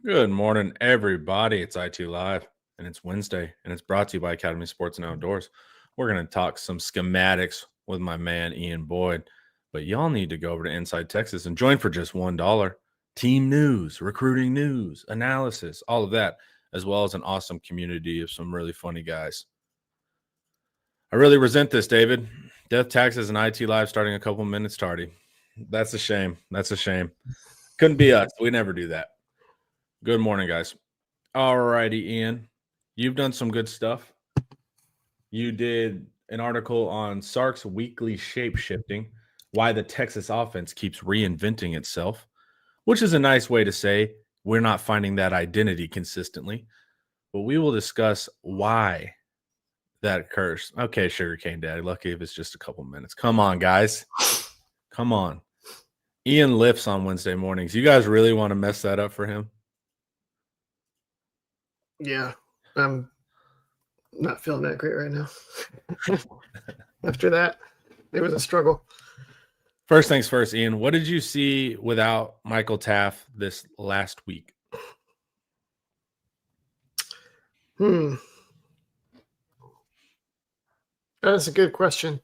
Good morning, everybody. It's IT Live, and it's Wednesday, and it's brought to you by Academy Sports and Outdoors. We're going to talk some schematics with my man, Ian Boyd, but y'all need to go over to Inside Texas and join for just $1. Team news, recruiting news, analysis, all of that, as well as an awesome community of some really funny guys. I really resent this, David. Death Taxes and IT Live starting a couple minutes tardy. That's a shame. That's a shame. Couldn't be us. We never do that. Good morning, guys. All righty, Ian. You've done some good stuff. You did an article on Sark's weekly shape shifting, why the Texas offense keeps reinventing itself, which is a nice way to say we're not finding that identity consistently. But we will discuss why that occurs. Okay, Sugarcane Daddy. Lucky if it's just a couple minutes. Come on, guys. Come on. Ian lifts on Wednesday mornings. You guys really want to mess that up for him? Yeah, I'm not feeling that great right now. After that, it was a struggle. First things first, Ian, what did you see without Michael Taft this last week? That's a good question.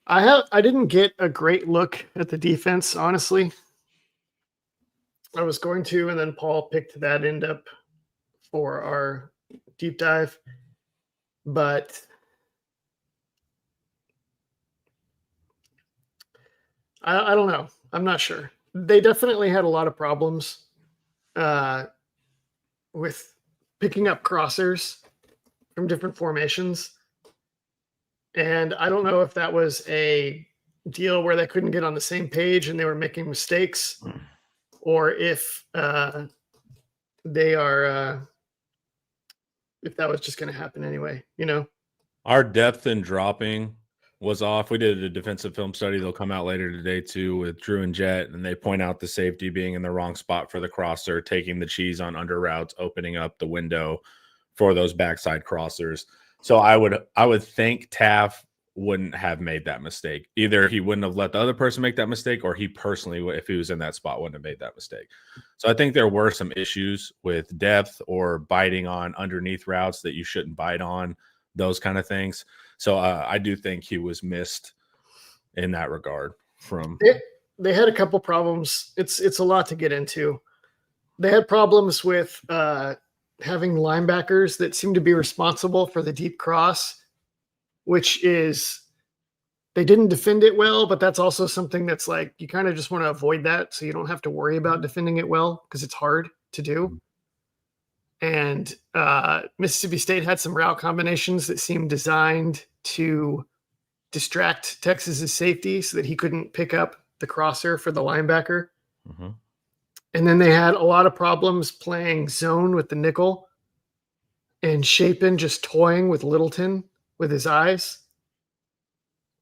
I didn't get a great look at the defense, honestly. I was going to, and then Paul picked that end up for our deep dive, but I don't know. I'm not sure. They definitely had a lot of problems with picking up crossers from different formations. And I don't know if that was a deal where they couldn't get on the same page and they were making mistakes, or if they are if that was just going to happen anyway, you know. Our depth in dropping was off. We did a defensive film study. They'll come out later today too with Drew and Jet, and they point out the safety being in the wrong spot for the crosser, taking the cheese on under routes, opening up the window for those backside crossers. So I would think Taft wouldn't have made that mistake. Either he wouldn't have let the other person make that mistake, or he personally, if he was in that spot, wouldn't have made that mistake. So I think there were some issues with depth or biting on underneath routes that you shouldn't bite on, those kind of things. So I do think he was missed in that regard. They had a couple problems. It's a lot to get into. They had problems with having linebackers that seem to be responsible for the deep cross, which is they didn't defend it well, but that's also something that's like you kind of just want to avoid that so you don't have to worry about defending it well because it's hard to do. And Mississippi State had some route combinations that seemed designed to distract Texas's safety so that he couldn't pick up the crosser for the linebacker. Mm-hmm. And then they had a lot of problems playing zone with the nickel and Chapin just toying with Littleton with his eyes.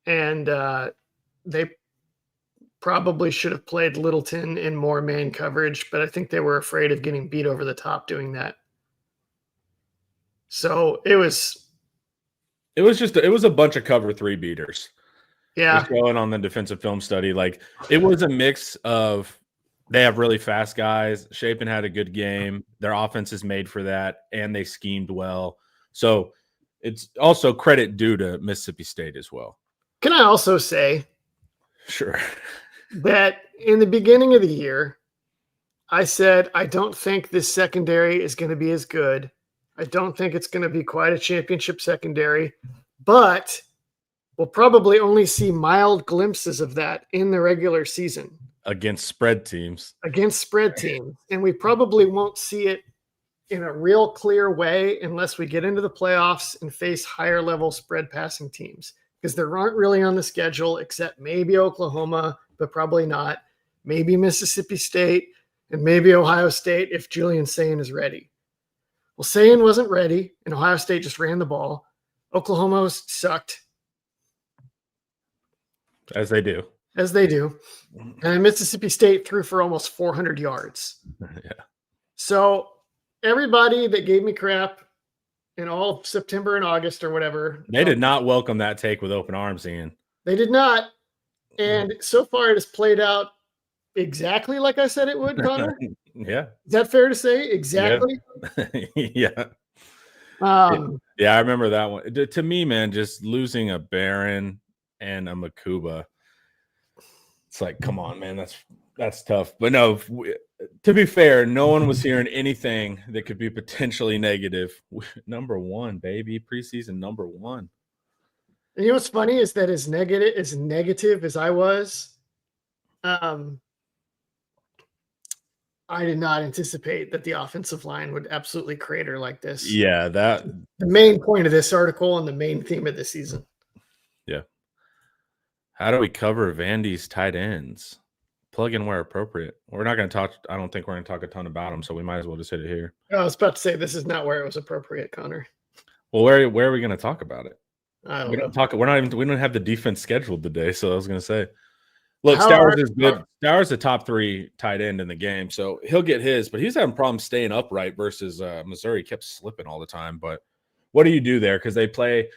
And they probably should have played Littleton in more man coverage, but I think they were afraid of getting beat over the top doing that. So it was a bunch of cover three beaters. Yeah. Going on the defensive film study. Like it was a mix of, they have really fast guys. Chapin had a good game. Their offense is made for that, and they schemed well. So it's also credit due to Mississippi State as well. Can I also say, sure, that in the beginning of the year, I said, I don't think this secondary is going to be as good. I don't think it's going to be quite a championship secondary, but we'll probably only see mild glimpses of that in the regular season. Against spread teams. And we probably won't see it in a real clear way unless we get into the playoffs and face higher level spread passing teams, because there aren't really on the schedule except maybe Oklahoma, but probably not. Maybe Mississippi State and maybe Ohio State if Julian Sayin is ready. Well, Sayin wasn't ready, and Ohio State just ran the ball. Oklahoma sucked. As they do. And Mississippi State threw for almost 400 yards. Yeah. So everybody that gave me crap in all of September and August or whatever. They did not welcome that take with open arms, Ian. They did not. And so far it has played out exactly like I said it would, Connor. Yeah. Is that fair to say? Yeah. Exactly. Yeah. Um, Yeah, I remember that one. To me, man, just losing a Baron and a Makuba, it's like, come on, man, that's tough. But no, to be fair, no one was hearing anything that could be potentially negative. Number one, baby, preseason number one. and you know what's funny is that as negative as I was, um, I did not anticipate that the offensive line would absolutely crater like this. Yeah, that. The main point of this article and the main theme of the season. Yeah. How do we cover Vandy's tight ends? Plug in where appropriate. We're not going to talk. I don't think we're going to talk a ton about them, so we might as well just hit it here. I was about to say this is not where it was appropriate, Connor. Well, where are we going to talk about it? I don't We know. don't talk. We're not even. We don't have the defense scheduled today, so I was going to say, look, Stowers is good. Stowers the top 3 tight end in the game, so he'll get his. But he's having problems staying upright versus Missouri. Kept slipping all the time. But what do you do there? Because they play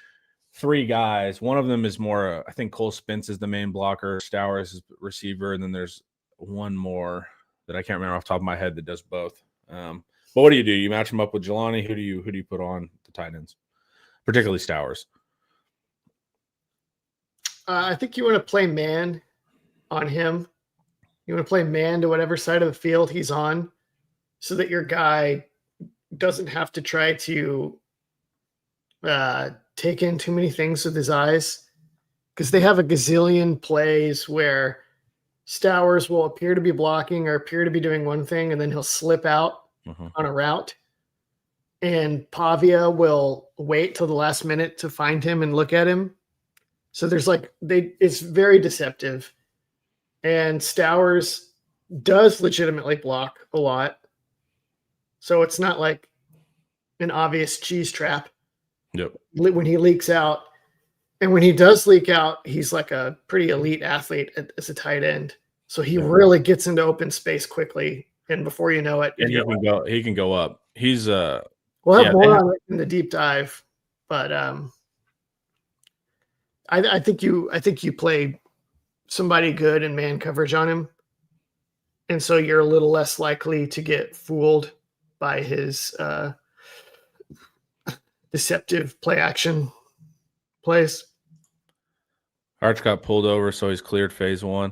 3 guys. One of them is more. I think Cole Spence is the main blocker. Stowers is receiver, and then there's one more that I can't remember off the top of my head that does both. But what do? You match him up with Jelani? Who do you put on the tight ends, particularly Stowers? I think you want to play man on him. You want to play man to whatever side of the field he's on, so that your guy doesn't have to try to take in too many things with his eyes, because they have a gazillion plays where Stowers will appear to be blocking or appear to be doing one thing, and then he'll slip out on a route, and Pavia will wait till the last minute to find him and look at him. So there's it's very deceptive, and Stowers does legitimately block a lot. So it's not like an obvious cheese trap. Yep. When he leaks out, and when he does leak out, he's like a pretty elite athlete as a tight end. So he really gets into open space quickly, and before you know it, and he can go up. He's we'll have more on it in the deep dive, but I think you play somebody good in man coverage on him, and so you're a little less likely to get fooled by his deceptive play action plays. Arch got pulled over, so he's cleared phase 1.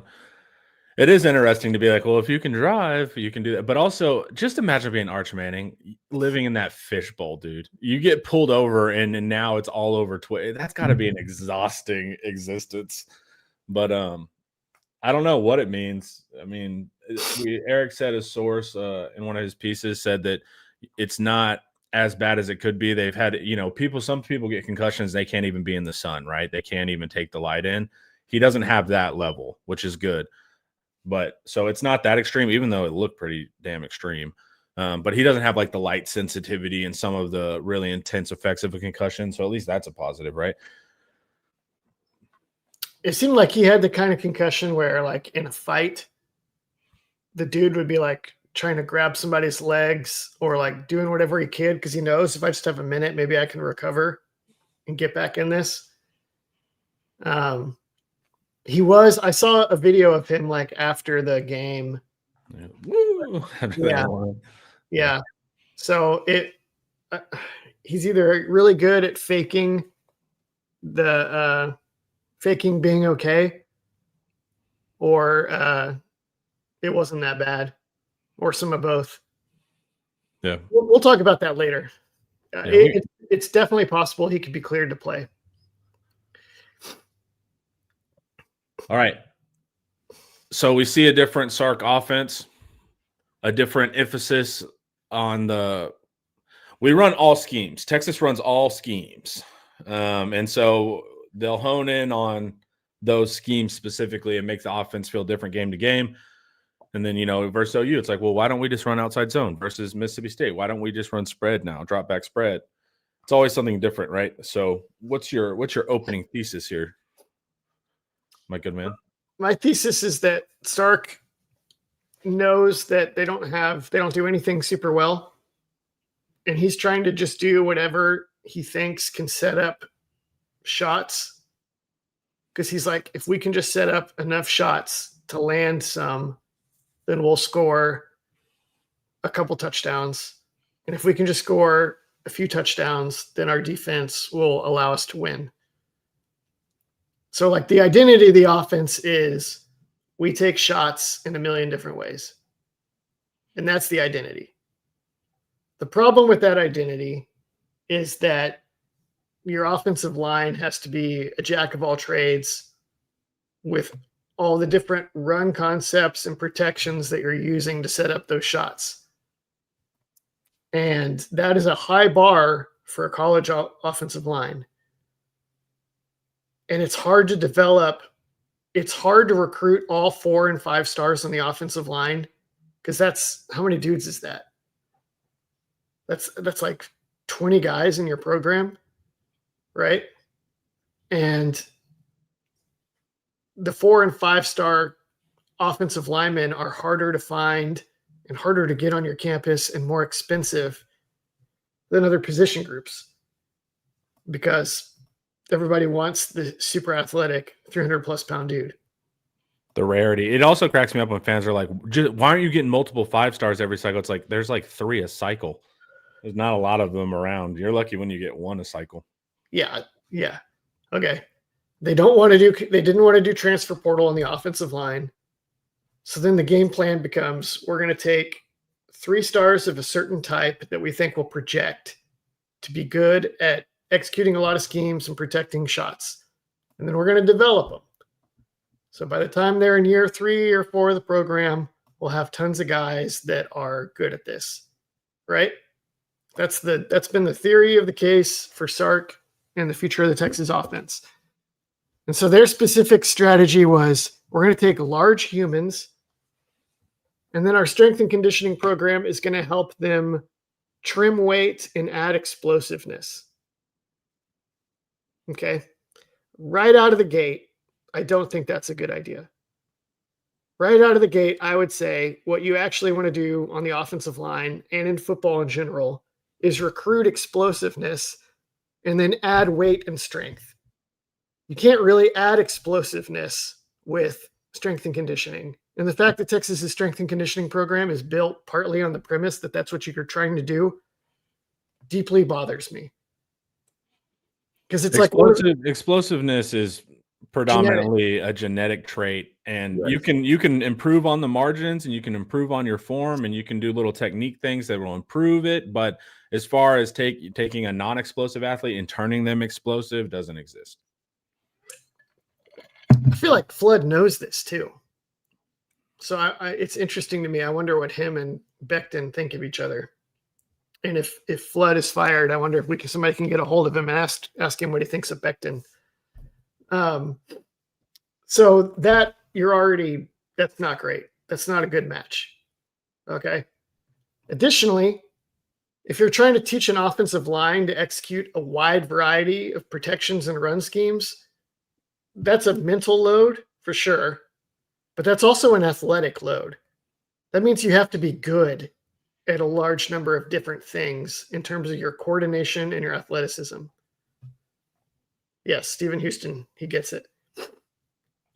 It is interesting to be like, well, if you can drive, you can do that. But also, just imagine being Arch Manning, living in that fishbowl, dude. You get pulled over, and now it's all over Twitter. That's got to be an exhausting existence. But I don't know what it means. I mean, Eric said his source in one of his pieces said that it's not as bad as it could be. They've had, some people get concussions. They can't even be in the sun, right? They can't even take the light in. He doesn't have that level, which is good. But so it's not that extreme, even though it looked pretty damn extreme. But he doesn't have like the light sensitivity and some of the really intense effects of a concussion. So at least that's a positive, right? It seemed like he had the kind of concussion where, like, in a fight, the dude would be like trying to grab somebody's legs or like doing whatever he could, because he knows if I just have a minute, maybe I can recover and get back in this. I saw a video of him like after the game. Yeah. So he's either really good at faking being okay, or it wasn't that bad, or some of both. Yeah. We'll talk about that later. It's definitely possible he could be cleared to play. All right. So we see a different Sark offense, a different emphasis on we run all schemes. Texas runs all schemes. And so they'll hone in on those schemes specifically and make the offense feel different game to game. And then, versus OU, it's like, well, why don't we just run outside zone versus Mississippi State? Why don't we just run spread now, drop back spread? It's always something different, right? So what's your opening thesis here, my good man? My thesis is that Sark knows that they don't do anything super well, and he's trying to just do whatever he thinks can set up shots, because he's like, if we can just set up enough shots to land some, then we'll score a couple touchdowns. And if we can just score a few touchdowns, then our defense will allow us to win. So like the identity of the offense is we take shots in a million different ways. And that's the identity. The problem with that identity is that your offensive line has to be a jack of all trades with all the different run concepts and protections that you're using to set up those shots. And that is a high bar for a college offensive line. And it's hard to develop. It's hard to recruit all 4 and 5 stars on the offensive line, because that's how many dudes is that? That's like 20 guys in your program, right? And the 4 and 5 star offensive linemen are harder to find and harder to get on your campus and more expensive than other position groups, because everybody wants the super athletic 300 plus pound dude. The rarity. It also cracks me up when fans are like, why aren't you getting multiple 5 stars every cycle? It's like, there's like 3 a cycle. There's not a lot of them around. You're lucky when you get 1 a cycle. Yeah. Yeah. Okay. They didn't want to do transfer portal on the offensive line. So then the game plan becomes, we're going to take 3 stars of a certain type that we think will project to be good at executing a lot of schemes and protecting shots. And then we're going to develop them. So by the time they're in year 3 or 4 of the program, we'll have tons of guys that are good at this, right? That's been the theory of the case for Sark and the future of the Texas offense. And so their specific strategy was, we're going to take large humans, and then our strength and conditioning program is going to help them trim weight and add explosiveness. Okay. Right out of the gate, I don't think that's a good idea. Right out of the gate, I would say what you actually want to do on the offensive line and in football in general is recruit explosiveness and then add weight and strength. You can't really add explosiveness with strength and conditioning. And the fact that Texas's strength and conditioning program is built partly on the premise that that's what you're trying to do deeply bothers me. Because it's explosiveness is predominantly a genetic trait, and right. you can improve on the margins, and you can improve on your form, and you can do little technique things that will improve it. But as far as taking a non-explosive athlete and turning them explosive, doesn't exist. I feel like Flood knows this too. So it's interesting to me. I wonder what him and Becton think of each other. And if Flood is fired, I wonder if somebody can get a hold of him and ask him what he thinks of Becton. So that's not great. That's not a good match. Okay. Additionally, if you're trying to teach an offensive line to execute a wide variety of protections and run schemes, that's a mental load for sure, but that's also an athletic load. That means you have to be good at a large number of different things in terms of your coordination and your athleticism. Yes, Stephen Houston, he gets it.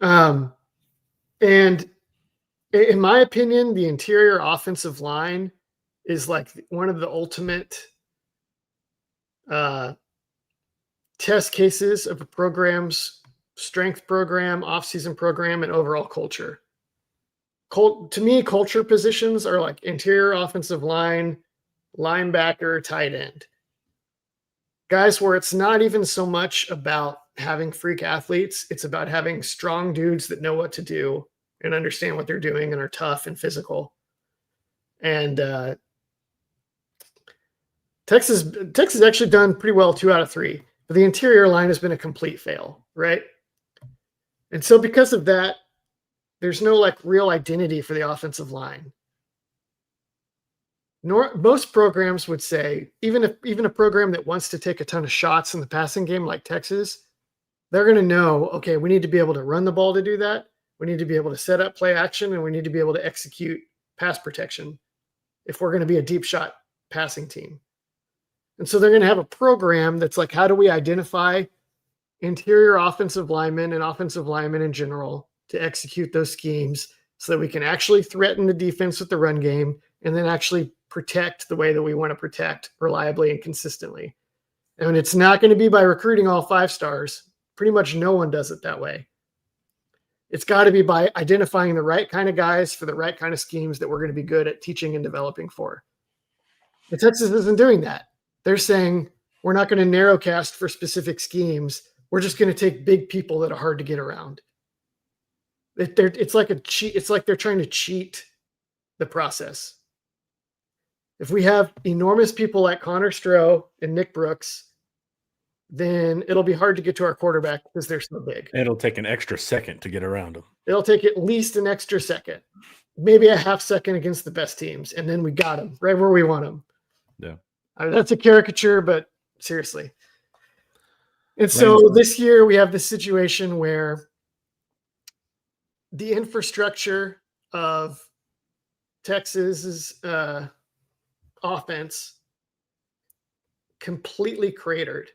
And in my opinion, the interior offensive line is like one of the ultimate test cases of a program's strength program, off-season program, and overall culture. To me, culture positions are like interior offensive line, linebacker, tight end. Guys where it's not even so much about having freak athletes. It's about having strong dudes that know what to do and understand what they're doing and are tough and physical. And Texas actually done pretty well 2 out of 3, but the interior line has been a complete fail, right? And so because of that, there's no like real identity for the offensive line. Most programs would say, even a program that wants to take a ton of shots in the passing game like Texas, they're going to know, okay, we need to be able to run the ball to do that. We need to be able to set up play action, and we need to be able to execute pass protection if we're going to be a deep shot passing team. And so they're going to have a program that's like, how do we identify interior offensive linemen and offensive linemen in general to execute those schemes so that we can actually threaten the defense with the run game and then actually protect the way that we want to protect reliably and consistently. And it's not going to be by recruiting all 5 stars. Pretty much no one does it that way. It's got to be by identifying the right kind of guys for the right kind of schemes that we're going to be good at teaching and developing for. But Texas isn't doing that. They're saying we're not going to narrowcast for specific schemes. We're just going to take big people that are hard to get around. It's like a cheat. It's like they're trying to cheat the process. If we have enormous people like Connor Stroh and Nick Brooks, then it'll be hard to get to our quarterback because they're so big. It'll take an extra second to get around them. It'll take at least an extra second, maybe a half second against the best teams, and then we got them right where we want them. Yeah. I mean, that's a caricature, but seriously. And so this year we have this situation where the infrastructure of Texas's offense completely cratered.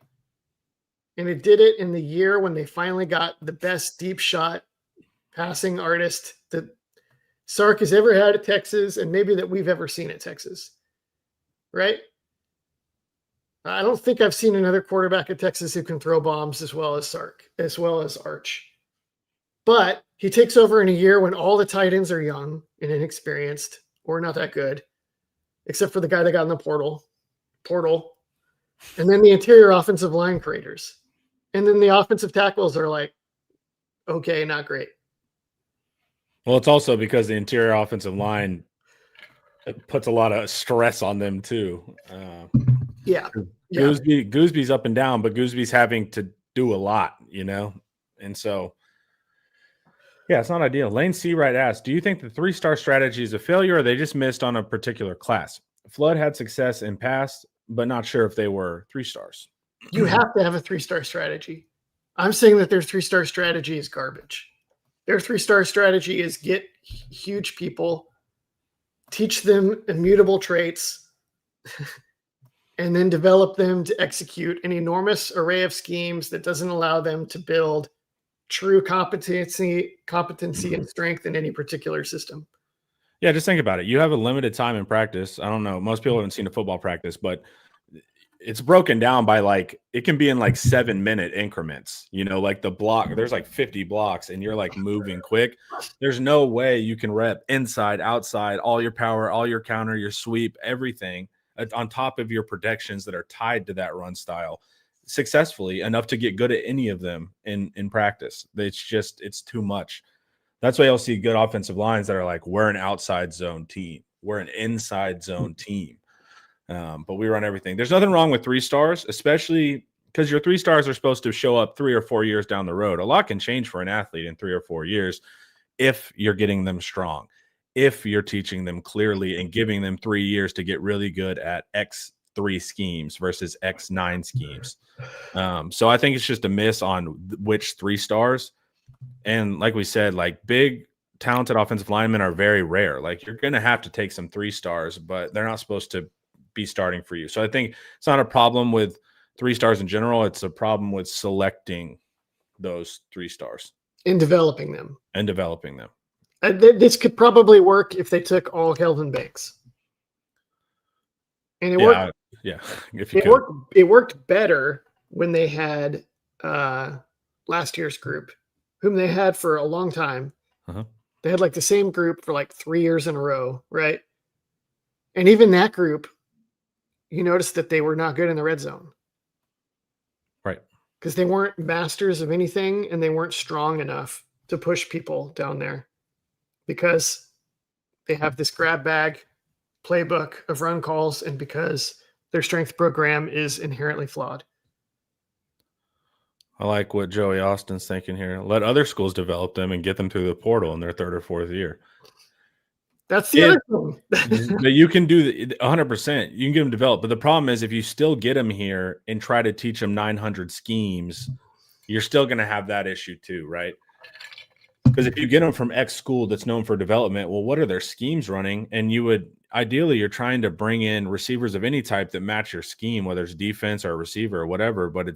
And it did it in the year when they finally got the best deep shot passing artist that Sark has ever had at Texas, and maybe that we've ever seen at Texas. Right? I don't think I've seen another quarterback at Texas who can throw bombs as well as Sark, as well as Arch. But he takes over in a year when all the tight ends are young and inexperienced or not that good, except for the guy that got in the portal. And then the interior offensive line craters. And then the offensive tackles are like, okay, not great. Well, it's also because the interior offensive line puts a lot of stress on them too. Yeah. Goosby's up and down, but Goosby's having to do a lot, and so yeah, it's not ideal. Lane Seawright asked, do you think the 3-star strategy is a failure or they just missed on a particular class? Flood had success in past, but not sure if they were 3 stars. You have to have a 3-star strategy. I'm saying that their 3-star strategy is garbage. Their 3-star strategy is get huge people, teach them immutable traits, and then develop them to execute an enormous array of schemes that doesn't allow them to build true competency and strength in any particular system. Yeah, just think about it. You have a limited time in practice. I don't know. Most people haven't seen a football practice, but it's broken down by it can be in 7-minute increments, like the block, there's 50 blocks and you're moving quick. There's no way you can rep inside, outside, all your power, all your counter, your sweep, everything on top of your protections that are tied to that run style successfully enough to get good at any of them in practice. It's too much. That's why you'll see good offensive lines that are we're an outside zone team. We're an inside zone team. But we run everything. There's nothing wrong with 3 stars, especially because your 3 stars are supposed to show up 3 or 4 years down the road. A lot can change for an athlete in 3 or 4 years if you're getting them strong, if you're teaching them clearly and giving them 3 years to get really good at X3 schemes versus X9 schemes. So I think it's just a miss on which 3 stars. And like we said, big, talented offensive linemen are very rare. You're going to have to take some 3 stars, but they're not supposed to be starting for you. So I think it's not a problem with 3 stars in general. It's a problem with selecting those 3 stars and developing them. This could probably work if they took all Kelvin Banks. And it worked. Yeah. It worked better when they had last year's group, whom they had for a long time. Uh-huh. They had the same group for 3 years in a row, right? And even that group, you notice that they were not good in the red zone. Right. Because they weren't masters of anything and they weren't strong enough to push people down there because they have this grab bag playbook of run calls and because their strength program is inherently flawed. I like what Joey Austin's thinking here. Let other schools develop them and get them through the portal in their 3rd or 4th year. That's the other thing. But you can do 100%. You can get them developed. But the problem is if you still get them here and try to teach them 900 schemes, you're still going to have that issue too, right? Because if you get them from X school that's known for development, well, what are their schemes running? And ideally, you're trying to bring in receivers of any type that match your scheme, whether it's defense or a receiver or whatever. But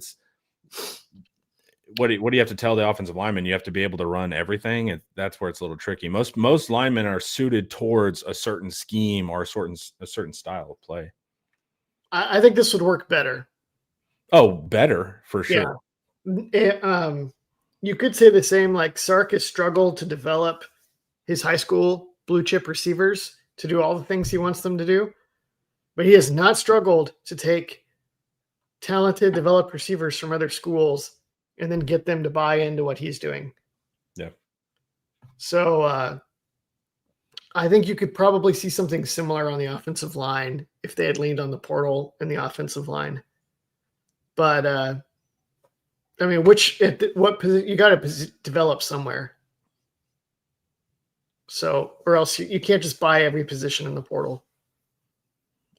what do you have to tell the offensive lineman? You have to be able to run everything, and that's where it's a little tricky. Most linemen are suited towards a certain scheme or a certain style of play. I think this would work better. Oh, better for sure. You could say the same. Like Sark has struggled to develop his high school blue chip receivers to do all the things he wants them to do, but he has not struggled to take talented, developed receivers from other schools and then get them to buy into what he's doing. Yeah. So I think you could probably see something similar on the offensive line if they had leaned on the portal in the offensive line. But I mean, what position you got to develop somewhere. So, or else you can't just buy every position in the portal.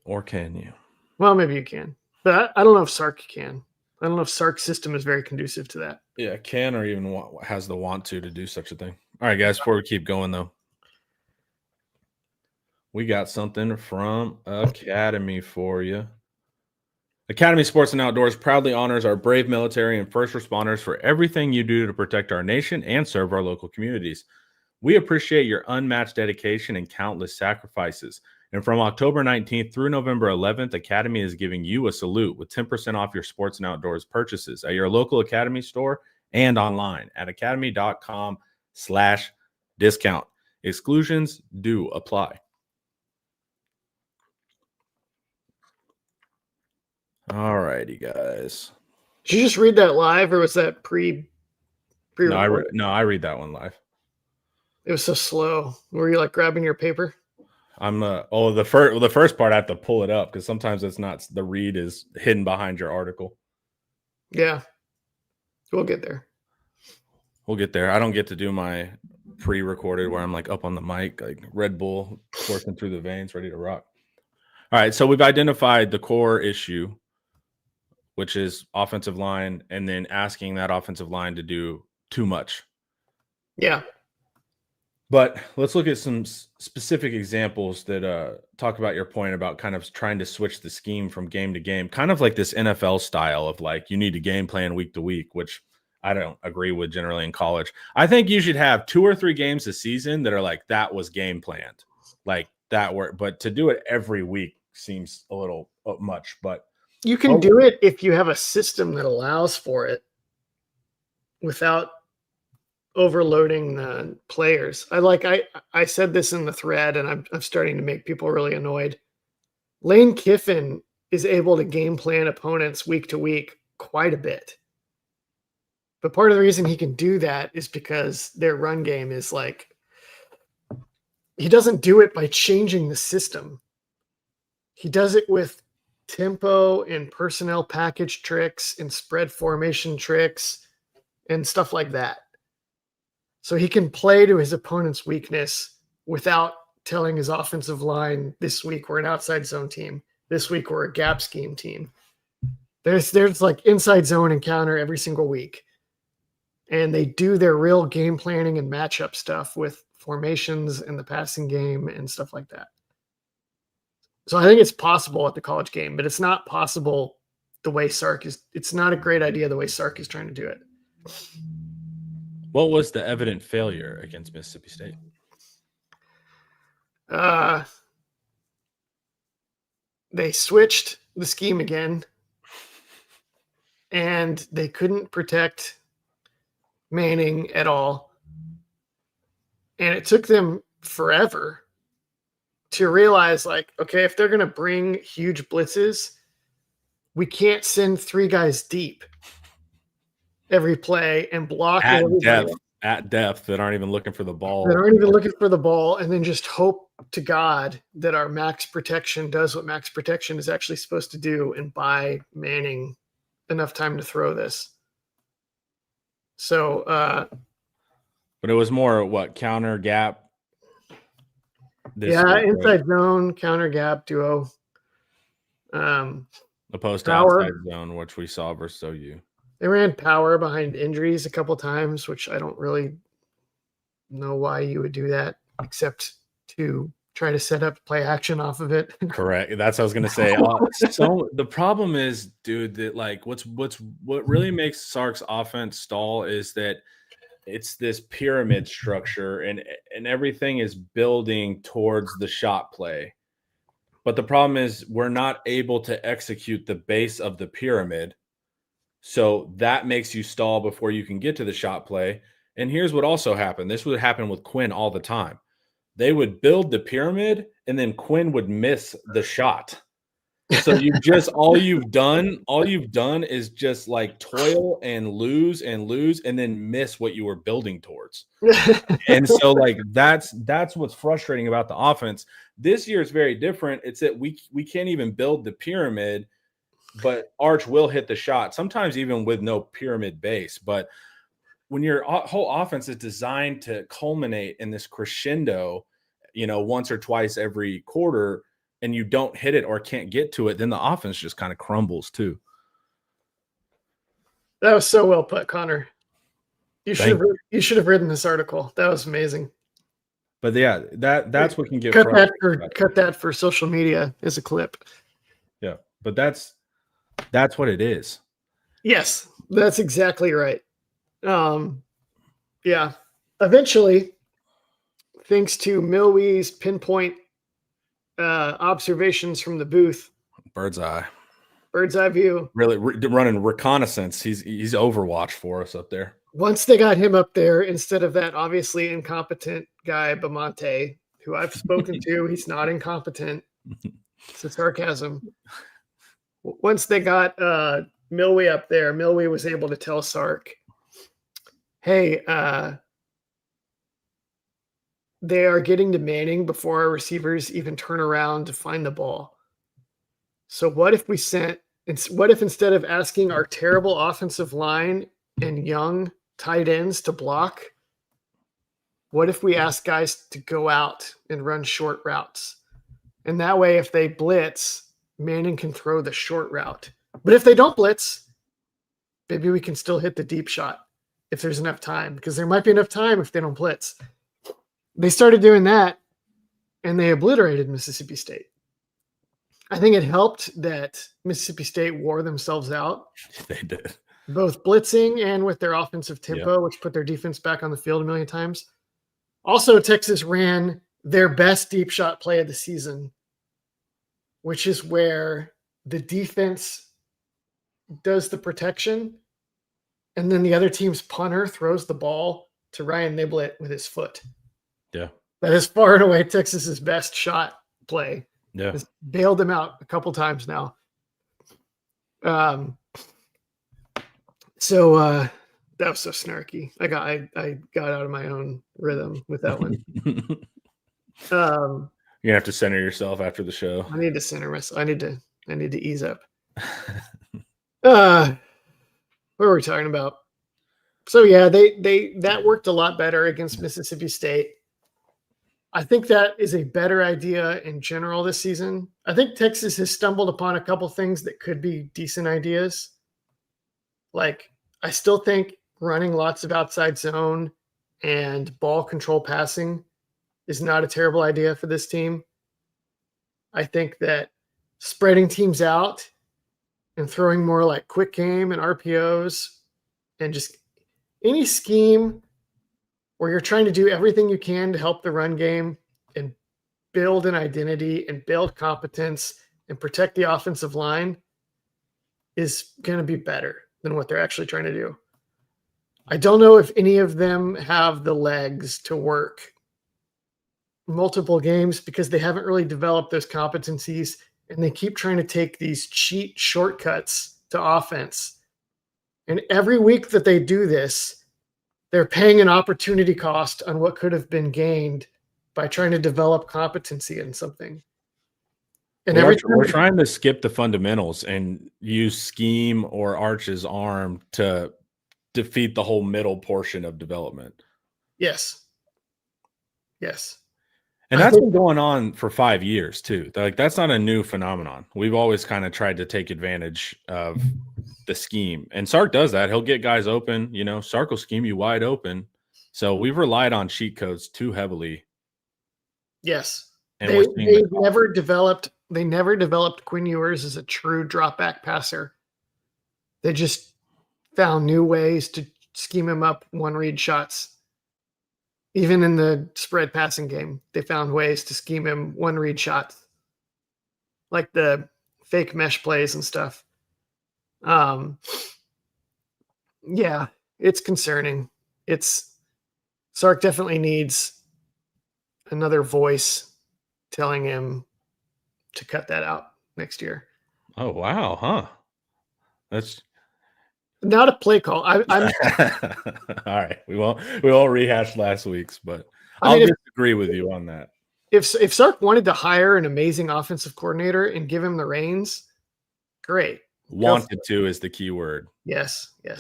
Or can you? Well, maybe you can, but I don't know if Sark can. I don't know if Sark's system is very conducive to that. Yeah, can or even has the want to do such a thing. All right, guys, before we keep going, though, we got something from Academy for you. Academy Sports and Outdoors proudly honors our brave military and first responders for everything you do to protect our nation and serve our local communities. We appreciate your unmatched dedication and countless sacrifices. And from October 19th through November 11th, Academy is giving you a salute with 10% off your sports and outdoors purchases at your local Academy store and online at academy.com/discount. Exclusions do apply. All righty, guys. Did you just read that live, or was that pre? No, I read that one live. It was so slow. Were you like grabbing your paper? I'm the first part I have to pull it up because sometimes it's not, the read is hidden behind your article. Yeah, we'll get there. We'll get there. I don't get to do my pre-recorded where I'm like up on the mic, like Red Bull coursing through the veins, ready to rock. All right, so we've identified the core issue, which is offensive line, and then asking that offensive line to do too much. Yeah. But let's look at some specific examples that talk about your point about kind of trying to switch the scheme from game to game, kind of like this NFL style of like you need to game plan week to week, which I don't agree with generally in college. I think you should have 2 or 3 games a season that are like that was game planned, like that work. But to do it every week seems a little much. But you can do it if you have a system that allows for it without overloading the players. I said this in the thread, and I'm starting to make people really annoyed. Lane Kiffin is able to game plan opponents week to week quite a bit. But part of the reason he can do that is because their run game is like, he doesn't do it by changing the system. He does it with tempo and personnel package tricks and spread formation tricks and stuff like that. So he can play to his opponent's weakness without telling his offensive line, this week we're an outside zone team. This week we're a gap scheme team. There's like inside zone and counter every single week. And they do their real game planning and matchup stuff with formations and the passing game and stuff like that. So I think it's possible at the college game, but it's not possible the way Sark is. It's not a great idea the way Sark is trying to do it. What was the evident failure against Mississippi State? They switched the scheme again, and they couldn't protect Manning at all. And it took them forever to realize, like, okay, if they're going to bring huge blitzes, we can't send 3 guys deep every play and block at depth that aren't even looking for the ball. And then just hope to God that our max protection does what max protection is actually supposed to do and buy Manning enough time to throw this. So, but it was more what, counter gap? Inside zone, counter gap duo. Opposed to outside zone, which we saw versus OU. They ran power behind injuries a couple times, which I don't really know why you would do that, except to try to set up play action off of it. Correct. That's what I was gonna say. So the problem is, dude, that like what really makes Sark's offense stall is that it's this pyramid structure, and everything is building towards the shot play. But the problem is we're not able to execute the base of the pyramid. So that makes you stall before you can get to the shot play. And here's what also happened. This would happen with Quinn all the time. They would build the pyramid and then Quinn would miss the shot. So you just all you've done is just like toil and lose and then miss what you were building towards. And so like that's what's frustrating about the offense. This year is very different. It's that we can't even build the pyramid, but Arch will hit the shot, sometimes even with no pyramid base. But when your whole offense is designed to culminate in this crescendo, once or twice every quarter, and you don't hit it or can't get to it, then the offense just kind of crumbles too. That was so well put, Connor. You should have written this article. That was amazing. But yeah, that's what can get cut that for social media as a clip. Yeah, but that's what it is. Yes, that's exactly right. Yeah. Eventually, thanks to Milwee's pinpoint observations from the booth, bird's eye view, really running reconnaissance. He's Overwatch for us up there. Once they got him up there, instead of that obviously incompetent guy Bamonte, who I've spoken to, he's not incompetent. It's a sarcasm. Once they got Milwee up there, Milwee was able to tell Sark, hey, they are getting to Manning before our receivers even turn around to find the ball. So what if instead of asking our terrible offensive line and young tight ends to block, what if we ask guys to go out and run short routes? And that way, if they blitz, Manning can throw the short route. But if they don't blitz, maybe we can still hit the deep shot if there's enough time, because there might be enough time if they don't blitz. They started doing that, and they obliterated Mississippi State. I think it helped that Mississippi State wore themselves out. They did. Both blitzing and with their offensive tempo, which put their defense back on the field a million times. Also, Texas ran their best deep shot play of the season, which is where the defense does the protection, and then the other team's punter throws the ball to Ryan Niblett with his foot. Yeah. That is far and away Texas's best shot play. Yeah. It's bailed them out a couple times now. So that was so snarky. I got out of my own rhythm with that one. You're gonna have to center yourself after the show. I need to center myself. I need to ease up. What were we talking about? So yeah, that worked a lot better against Mississippi State. I think that is a better idea in general this season. I think Texas has stumbled upon a couple things that could be decent ideas. Like, I still think running lots of outside zone and ball control passing is not a terrible idea for this team. I think that spreading teams out and throwing more like quick game and RPOs and just any scheme where you're trying to do everything you can to help the run game and build an identity and build competence and protect the offensive line is going to be better than what they're actually trying to do. I don't know if any of them have the legs to work multiple games because they haven't really developed those competencies, and they keep trying to take these cheat shortcuts to offense. And every week that they do this, they're paying an opportunity cost on what could have been gained by trying to develop competency in something. And we're trying to skip the fundamentals and use scheme or Arch's arm to defeat the whole middle portion of development. Yes. And that's been going on for 5 years too. Like, that's not a new phenomenon. We've always kind of tried to take advantage of the scheme, and Sark does that. He'll get guys open. Sark will scheme you wide open. So we've relied on cheat codes too heavily. Yes. And we're seeing They never developed Quinn Ewers as a true drop back passer. They just found new ways to scheme him up one read shots. Even in the spread passing game, they found ways to scheme him one read shots, like the fake mesh plays and stuff. Yeah, it's concerning. Sark definitely needs another voice telling him to cut that out next year. Oh wow, huh? That's not a play call. I'm all right. We won't rehash last week's, but I'll disagree with you on that. If Sark wanted to hire an amazing offensive coordinator and give him the reins, great. Wanted to is the key word. Yes. Yeah.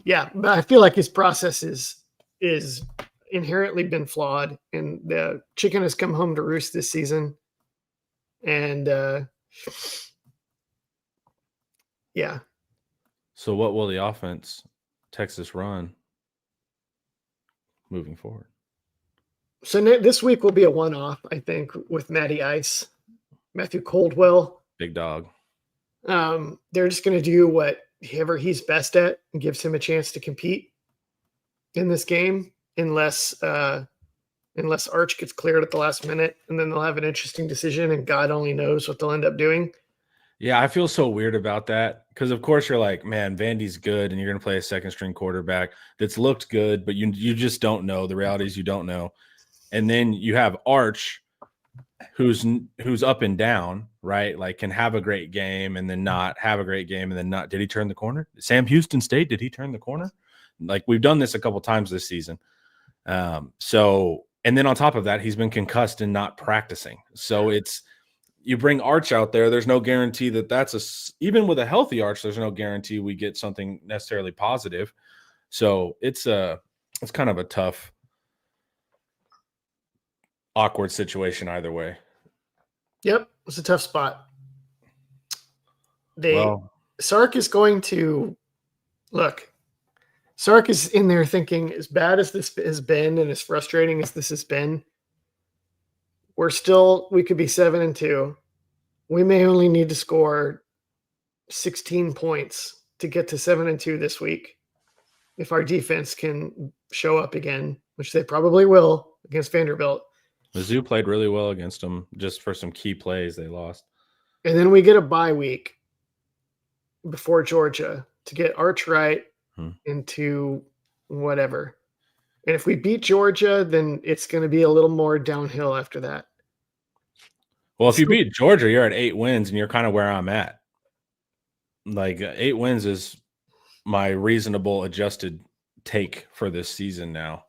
Yeah, but I feel like his process is inherently been flawed, and the chicken has come home to roost this season. And yeah. So what will the offense Texas run moving forward? So this week will be a one-off, I think, with Matty Ice, Matthew Caldwell. Big dog. They're just going to do whatever he's best at and gives him a chance to compete in this game, unless Arch gets cleared at the last minute, and then they'll have an interesting decision, and God only knows what they'll end up doing. Yeah, I feel so weird about that because, of course, you're like, man, Vandy's good, and you're going to play a second-string quarterback that's looked good, but you just don't know. The reality is you don't know. And then you have Arch, who's up and down, right? Like can have a great game and then not have a great game and then not. Did he turn the corner? Sam Houston State, did he turn the corner? Like we've done this a couple times this season. So, and then on top of that, he's been concussed and not practicing. So you bring Arch out there. There's no guarantee that even with a healthy Arch, there's no guarantee we get something necessarily positive. So it's kind of a tough, awkward situation either way. Yep, it's a tough spot. Sark is going to look. Sark is in there thinking, as bad as this has been and as frustrating as this has been, we could be 7-2. We may only need to score 16 points to get to 7-2 this week if our defense can show up again, which they probably will against Vanderbilt. Mizzou played really well against them just for some key plays they lost. And then we get a bye week before Georgia to get Arch right into whatever. And if we beat Georgia, then it's going to be a little more downhill after that. Well, if you beat Georgia, you're at 8 wins, and you're kind of where I'm at. Like 8 wins is my reasonable adjusted take for this season now.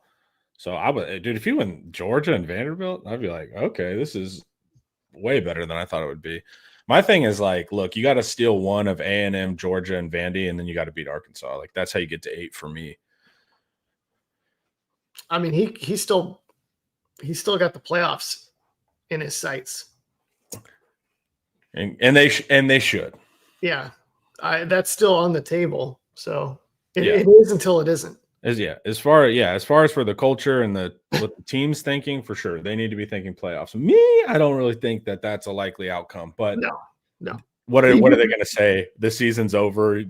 So if you win Georgia and Vanderbilt, I'd be like, okay, this is way better than I thought it would be. My thing is like, look, you got to steal one of A&M, Georgia, and Vandy, and then you got to beat Arkansas. Like that's how you get to 8 for me. I mean, he's still got the playoffs in his sights, and they should. Yeah, that's still on the table. So it is until it isn't. As far as for the culture and what the team's thinking, for sure they need to be thinking playoffs. Me, I don't really think that that's a likely outcome. But no. What are they going to say? This season's over.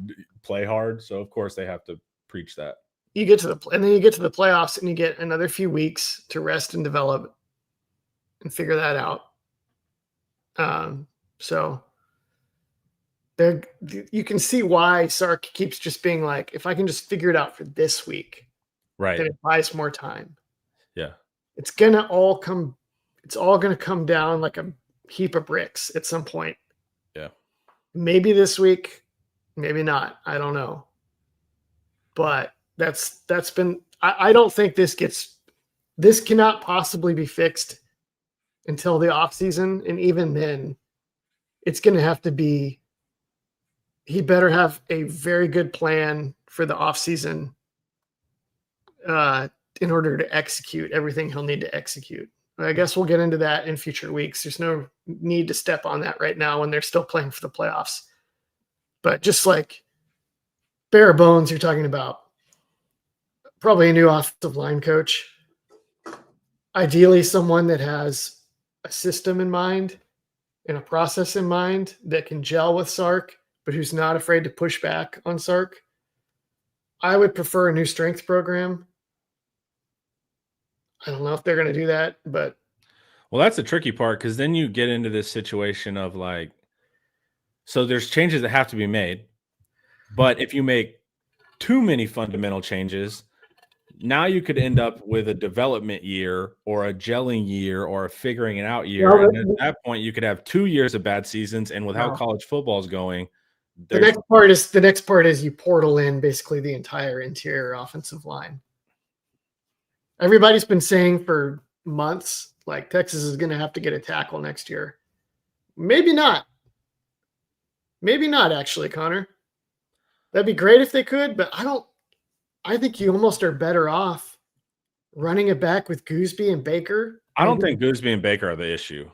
Play hard. So of course they have to preach that. You get to the playoffs and you get another few weeks to rest and develop and figure that out. So there, you can see why Sark keeps just being like, if I can just figure it out for this week, right? Then it buys more time. Yeah, it's all going to come down like a heap of bricks at some point. Yeah, maybe this week, maybe not. I don't know, but that's been. I don't think this cannot possibly be fixed until the off season, and even then, it's going to have to be. He better have a very good plan for the off season in order to execute everything he'll need to execute. I guess we'll get into that in future weeks. There's no need to step on that right now when they're still playing for the playoffs. But just like bare bones, you're talking about probably a new offensive line coach, Ideally, someone that has a system in mind and a process in mind that can gel with Sark, but who's not afraid to push back on Sark. I would prefer a new strength program. I don't know if they're going to do that, but Well, that's the tricky part because then you get into this situation of like, so there's changes that have to be made, but if you make too many fundamental changes, now you could end up with a development year or a gelling year or a figuring it out year. well, And at that point, you could have 2 years of bad seasons. And with how no. college football is going, The there's next part is you portal in basically the entire interior offensive line. Everybody's been saying for months, like Texas is going to have to get a tackle next year. Maybe not. Maybe not, actually, Connor. That'd be great if they could, but I think you almost are better off running it back with Gooseby and Baker. I don't think Gooseby and Baker are the issue.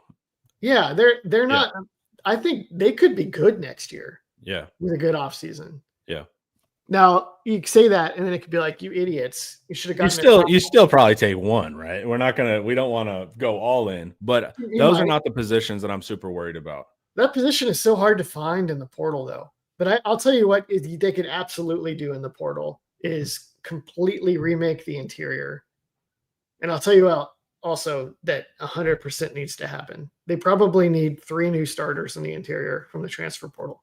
Yeah, they're not. I think they could be good next year. Yeah. With a good offseason. Yeah. Now you say that, and then it could be like, you idiots. You should have gotten you still probably take one, right? We don't want to go all in, but those are not the positions that I'm super worried about. That position is so hard to find in the portal, though. But I'll tell you what they could absolutely do in the portal is completely remake the interior. And I'll tell you also that 100% needs to happen. They probably need 3 new starters in the interior from the transfer portal.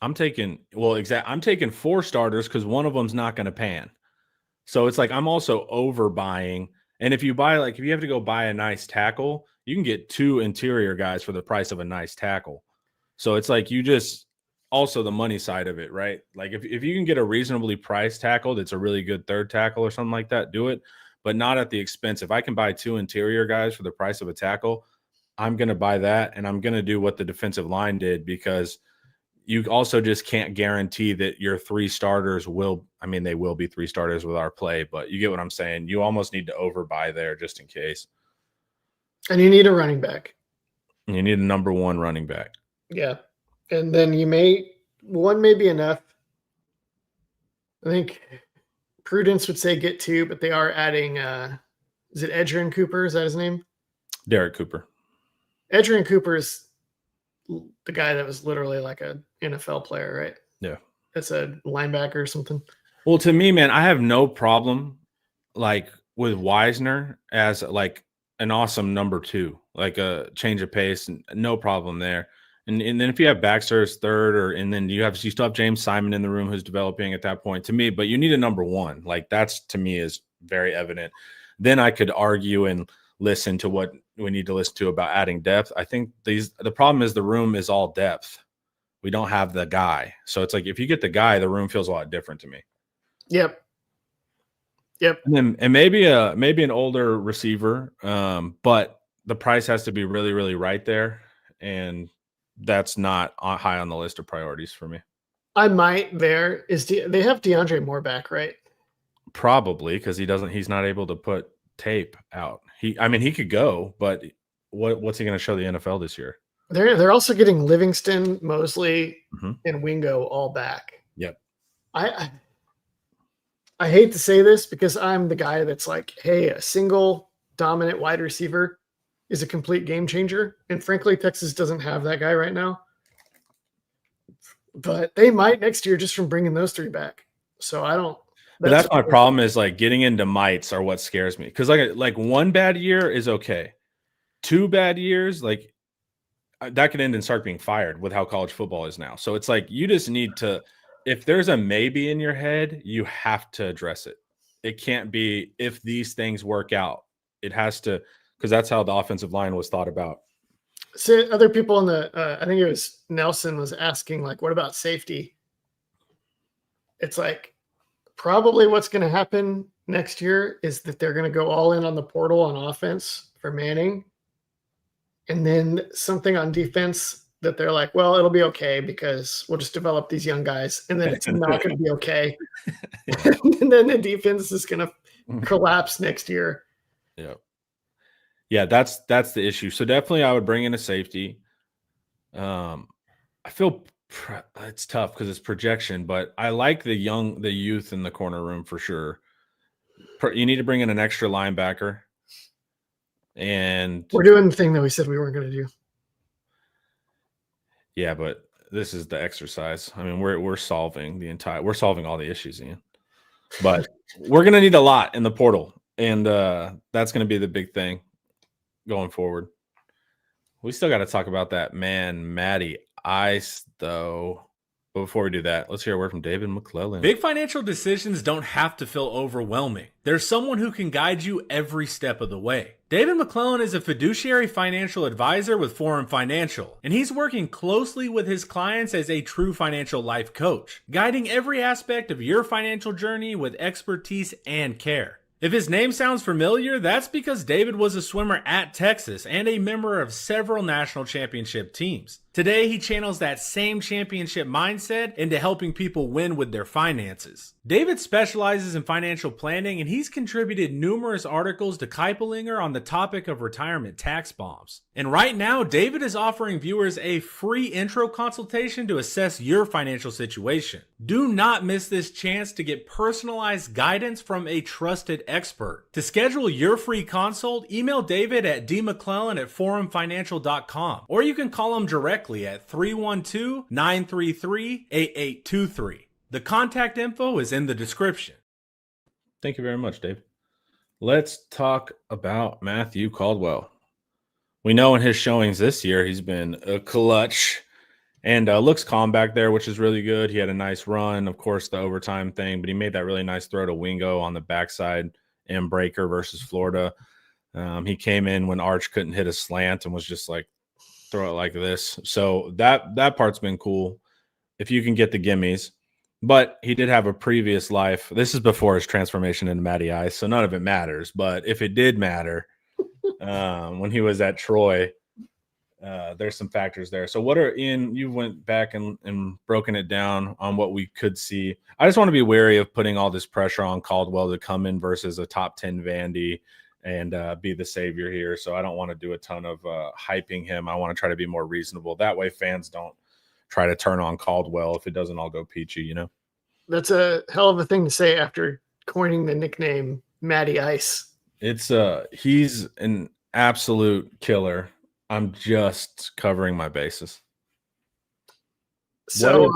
I'm taking 4 starters because one of them's not going to pan. So it's like I'm also overbuying. And if you have to go buy a nice tackle, you can get 2 interior guys for the price of a nice tackle. So it's like also the money side of it, right? Like if you can get a reasonably priced tackle that's a really good third tackle or something like that, do it, but not at the expense. If I can buy 2 interior guys for the price of a tackle, I'm going to buy that, and I'm going to do what the defensive line did, because you also just can't guarantee that your 3 starters they will be 3 starters with our play, but you get what I'm saying. You almost need to overbuy there just in case. And you need a running back. You need a number 1 running back. Yeah. And then one may be enough. I think prudence would say get 2, but they are adding, is it Edgerrin Cooper? Is that his name? Derek Cooper. Edgerrin Cooper is the guy that was literally like a NFL player, right? Yeah. That's a linebacker or something. Well, to me, man, I have no problem with Wisner as an awesome number 2, like a change of pace, and no problem there. And then if you have Baxter as third, and then you still have James Simon in the room who's developing at that point, to me, but you need a number 1. Like that's, to me, is very evident. Then I could argue and listen to what we need to listen to about adding depth. I think the problem is the room is all depth. We don't have the guy. So it's like if you get the guy, the room feels a lot different to me. Yep. And maybe an older receiver, but the price has to be really, really right there, and that's not high on the list of priorities for me. I might they have DeAndre Moore back, right? Probably, because he's not able to put tape out. He could go, but what's he going to show the NFL this year? They're also getting Livingston, Mosley, and Wingo all back. Yep. I hate to say this because I'm the guy that's like, hey, a single dominant wide receiver is a complete game changer. And frankly, Texas doesn't have that guy right now. But they might next year just from bringing those 3 back. So I don't. But that's my problem, is like getting into mites are what scares me. Because like 1 bad year is okay. 2 bad years, like that could end in Sark being fired with how college football is now. So it's like you just need to, if there's a maybe in your head, you have to address it. It can't be if these things work out. It has to, because that's how the offensive line was thought about. So other people in the, I think it was Nelson was asking, like, what about safety? It's like probably what's going to happen next year is that they're going to go all in on the portal on offense for Manning. And then something on defense that they're like, well, it'll be okay because we'll just develop these young guys. And then it's not going to be okay. And then the defense is going to collapse next year. Yeah. Yeah, that's the issue. So definitely I would bring in a safety. I feel it's tough because it's projection, but I like the youth in the corner room for sure. You need to bring in an extra linebacker. And we're doing the thing that we said we weren't going to do. yeah, but this is the exercise. I mean, we're solving all the issues, Ian. But we're gonna need a lot in the portal, and that's gonna be the big thing going forward. We still got to talk about that man, Matty Ice, though. But before we do that, let's hear a word from David McClellan. Big financial decisions don't have to feel overwhelming. There's someone who can guide you every step of the way. David McClellan is a fiduciary financial advisor with Forum Financial, and he's working closely with his clients as a true financial life coach, guiding every aspect of your financial journey with expertise and care. If his name sounds familiar, that's because David was a swimmer at Texas and a member of several national championship teams. Today, he channels that same championship mindset into helping people win with their finances. David specializes in financial planning, and he's contributed numerous articles to Kiplinger on the topic of retirement tax bombs. And right now, David is offering viewers a free intro consultation to assess your financial situation. Do not miss this chance to get personalized guidance from a trusted expert. To schedule your free consult, email David at dmcclellan@forumfinancial.com, or you can call him directly at 312-933-8823. The contact info is in the description. Thank you very much, Dave. Let's talk about Matthew Caldwell. We know in his showings this year, he's been a clutch and looks calm back there, which is really good. He had a nice run, of course, the overtime thing, but he made that really nice throw to Wingo on the backside and breaker versus Florida. He came in when Arch couldn't hit a slant and was just like, throw it like this. So that part's been cool if you can get the gimmies. But he did have a previous life. This is before his transformation into Matty Ice, so none of it matters. But if it did matter, when he was at Troy, there's some factors there. So what are Ian? You went back and broken it down on what we could see. I just want to be wary of putting all this pressure on Caldwell to come in versus a top 10 Vandy and be the savior here. So I don't want to do a ton of hyping him. I want to try to be more reasonable. That way fans don't try to turn on Caldwell if it doesn't all go peachy, you know? That's a hell of a thing to say after coining the nickname Matty Ice. It's he's an absolute killer. I'm just covering my bases. So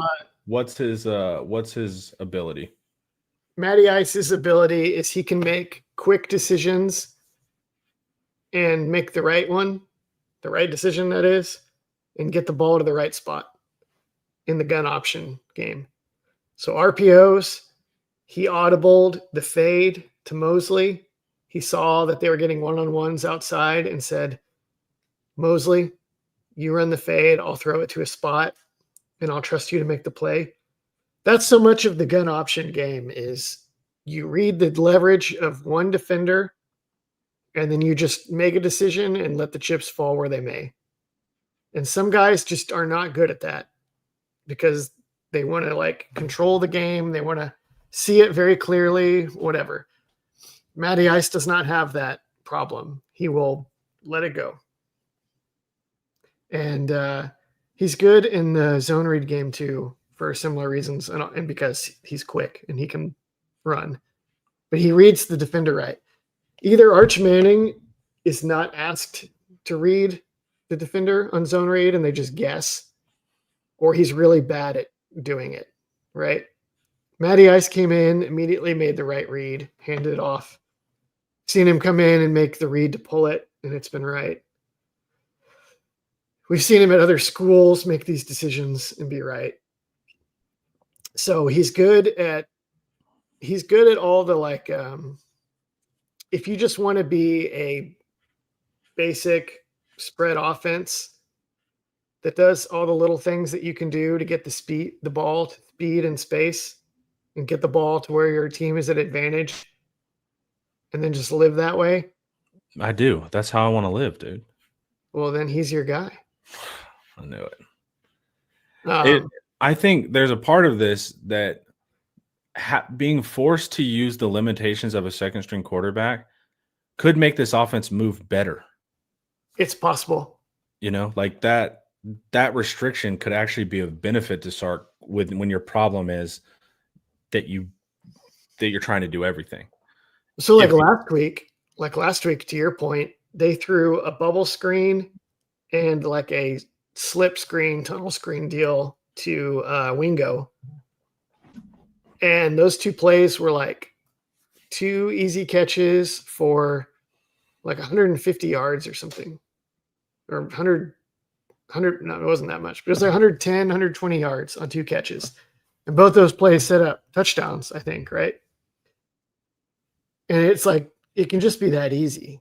what's his ability? Matty Ice's ability is he can make quick decisions and make the right decision, that is, and get the ball to the right spot in the gun option game. So RPOs, he audibled the fade to Mosley. He saw that they were getting one-on-ones outside and said, Mosley, you run the fade, I'll throw it to a spot, and I'll trust you to make the play. That's so much of the gun option game is you read the leverage of one defender, and then you just make a decision and let the chips fall where they may. And some guys just are not good at that because they want to like control the game. They want to see it very clearly, whatever. Matty Ice does not have that problem. He will let it go. And he's good in the zone read game too for similar reasons and because he's quick and he can run. But he reads the defender right. Either Arch Manning is not asked to read the defender on zone read and they just guess, or he's really bad at doing it, right? Matty Ice came in, immediately made the right read, handed it off. Seen him come in and make the read to pull it, and it's been right. We've seen him at other schools make these decisions and be right. So he's good at all the like if you just want to be a basic spread offense that does all the little things that you can do to get the ball to speed and space and get the ball to where your team is at advantage and then just live that way. I do. That's how I want to live, dude. Well, then he's your guy. I knew it. I think there's a part of this that being forced to use the limitations of a second string quarterback could make this offense move better. It's possible. You know, like that restriction could actually be of benefit to Sark when your problem is that you're trying to do everything. So last week, to your point, they threw a bubble screen and like a slip screen, tunnel screen deal to Wingo. And those two plays were like 2 easy catches for like 150 yards or something, or 100, no, it wasn't that much, but it was like 110, 120 yards on 2 catches. And both those plays set up touchdowns, I think, right? And it's like, it can just be that easy.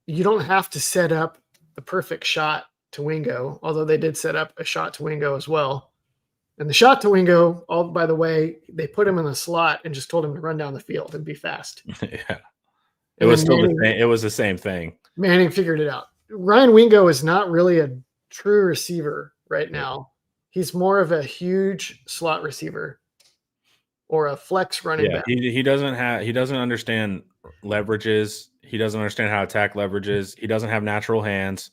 You don't have to set up the perfect shot to Wingo, although they did set up a shot to Wingo as well. And the shot to Wingo, by the way, they put him in the slot and just told him to run down the field and be fast. Yeah. It was still the same. It was the same thing. Manning figured it out. Ryan Wingo is not really a true receiver right now. He's more of a huge slot receiver or a flex running back. He doesn't understand leverages. He doesn't understand how to attack leverages. He doesn't have natural hands.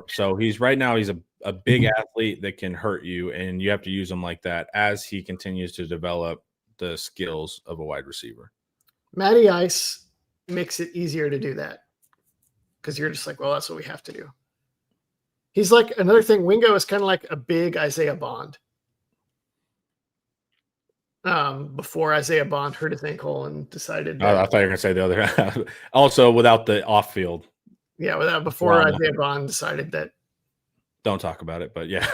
So he's a big athlete that can hurt you, and you have to use him like that as he continues to develop the skills of a wide receiver. Matty Ice makes it easier to do that because you're just like, well, that's what we have to do. He's like another thing. Wingo is kind of like a big Isaiah Bond. Before Isaiah Bond hurt his ankle and decided. I thought you were going to say the other. Also, without the off field. Yeah, before Isaiah Bond decided that. Don't talk about it, but yeah,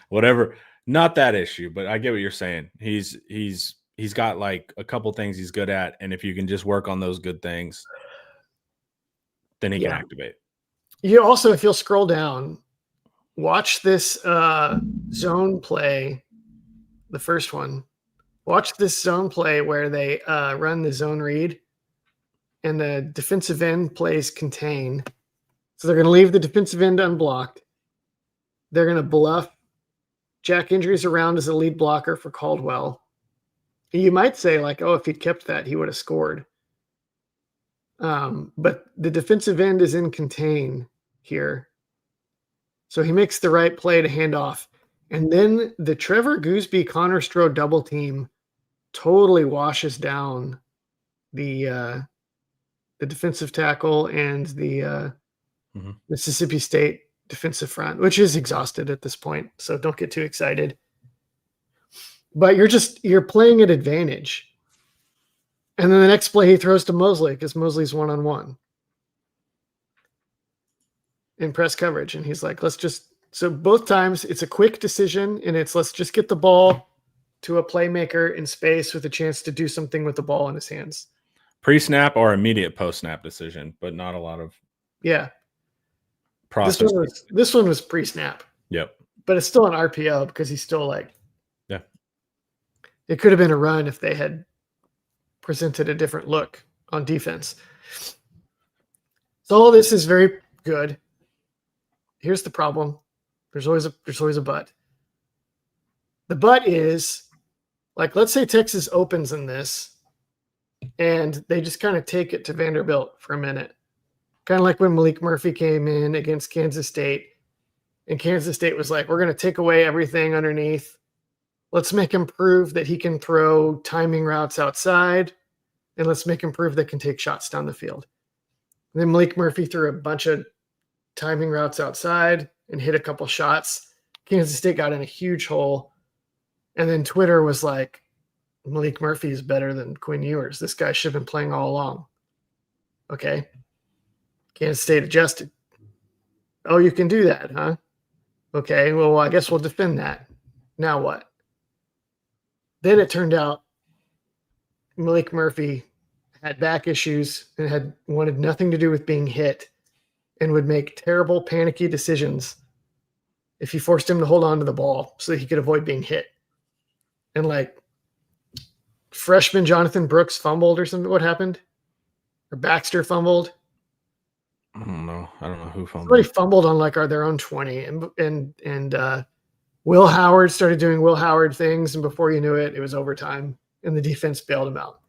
whatever. Not that issue, but I get what you're saying. He's got like a couple things he's good at, and if you can just work on those good things, then he can activate. You also, if you'll scroll down, watch this zone play, the first one. Watch this zone play where they run the zone read, and the defensive end plays contain. So they're going to leave the defensive end unblocked. They're going to bluff Jack Injuries around as a lead blocker for Caldwell. You might say, like, oh, if he'd kept that, he would have scored. But the defensive end is in contain here. So he makes the right play to hand off. And then the Trevor Gooseby Connor Stroh double team totally washes down the defensive tackle and the Mississippi State defensive front, which is exhausted at this point. So don't get too excited. But you're playing at advantage. And then the next play he throws to Mosley because Mosley's one-on-one in press coverage. And he's like, so both times it's a quick decision and let's just get the ball to a playmaker in space with a chance to do something with the ball in his hands. Pre-snap or immediate post-snap decision, but not a lot of process. This one was pre-snap. Yep. But it's still an RPO because he's still like, it could have been a run if they had presented a different look on defense. So all this is very good. Here's the problem. There's always a but. The but is, like, let's say Texas opens in this and they just kind of take it to Vanderbilt for a minute. Kind of like when Malik Murphy came in against Kansas State and Kansas State was like, we're going to take away everything underneath. Let's make him prove that he can throw timing routes outside, and let's make him prove that can take shots down the field. And then Malik Murphy threw a bunch of timing routes outside and hit a couple shots. Kansas State got in a huge hole. And then Twitter was like, Malik Murphy is better than Quinn Ewers. This guy should have been playing all along. Okay. Kansas State adjusted. Oh, you can do that, huh? Okay, well, I guess we'll defend that. Now what? Then it turned out Malik Murphy had back issues and wanted nothing to do with being hit and would make terrible, panicky decisions if you forced him to hold on to the ball so that he could avoid being hit. And like freshman Jonathan Brooks fumbled or something. What happened? Or Baxter fumbled. I don't know who fumbled. Somebody fumbled on like their own 20 and Will Howard started doing Will Howard things, and before you knew it, it was overtime, and the defense bailed him out.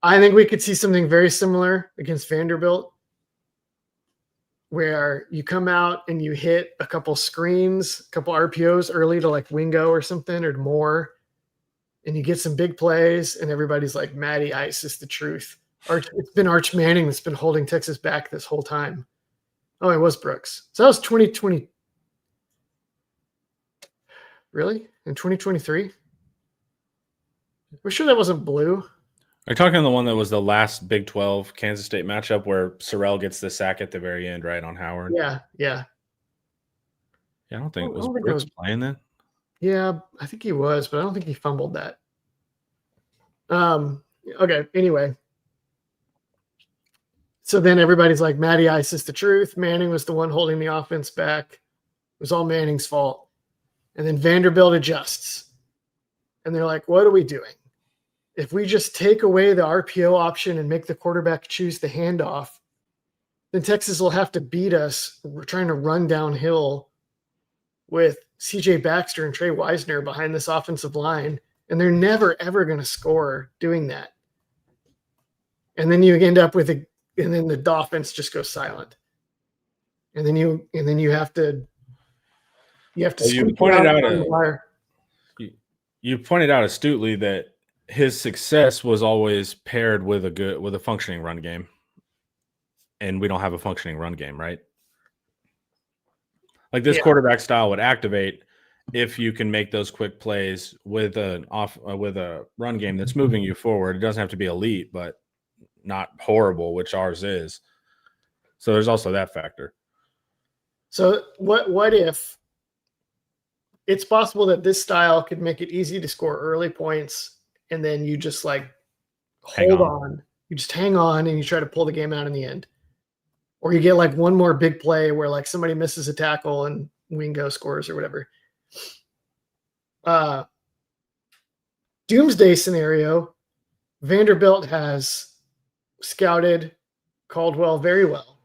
I think we could see something very similar against Vanderbilt, where you come out and you hit a couple screens, a couple RPOs early to like Wingo or something or more, and you get some big plays, and everybody's like, Matty Ice is the truth. It's been Arch Manning that's been holding Texas back this whole time. Oh, it was Brooks. So that was 2020. Really? In 2023? We're sure that wasn't Blue. Are you talking the one that was the last Big 12 Kansas State matchup where Sorrell gets the sack at the very end, right, on Howard? Yeah. Yeah, I don't think was Brooks playing then. Yeah, I think he was, but I don't think he fumbled that. Okay, anyway. So then everybody's like, Matty Ice is the truth. Manning was the one holding the offense back. It was all Manning's fault. And then Vanderbilt adjusts. And they're like, what are we doing? If we just take away the RPO option and make the quarterback choose the handoff, then Texas will have to beat us. We're trying to run downhill with CJ Baxter and Trey Wisner behind this offensive line. And they're never, ever going to score doing that. And then you end up with and then the offense just goes silent. And then you have to you pointed out you pointed out astutely that his success was always paired with a functioning run game. And we don't have a functioning run game, right? Like this quarterback style would activate if you can make those quick plays with a run game that's moving you forward. It doesn't have to be elite, but not horrible, which ours is. So there's also that factor. So what if it's possible that this style could make it easy to score early points, and then you just like hold on. You just hang on and you try to pull the game out in the end. Or you get like one more big play where like somebody misses a tackle and Wingo scores or whatever. Doomsday scenario, Vanderbilt has scouted Caldwell very well.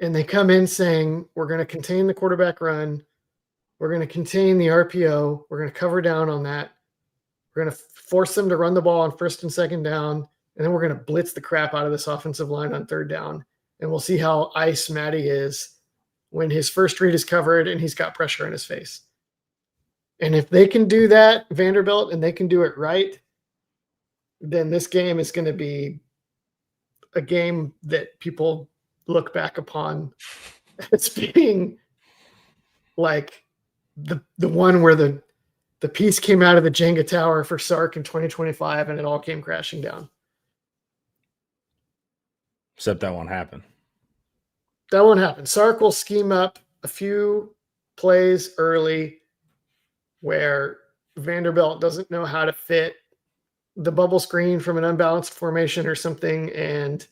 And they come in saying, we're going to contain the quarterback run. We're going to contain the RPO. We're going to cover down on that. We're going to force them to run the ball on first and second down. And then we're going to blitz the crap out of this offensive line on third down. And we'll see how ice Matty is when his first read is covered and he's got pressure in his face. And if they can do that, Vanderbilt, and they can do it right, then this game is going to be a game that people look back upon as being like the one where the piece came out of the Jenga tower for Sark in 2025 and it all came crashing down. Except that won't happen. That won't happen. Sark will scheme up a few plays early where Vanderbilt doesn't know how to fit the bubble screen from an unbalanced formation or something, and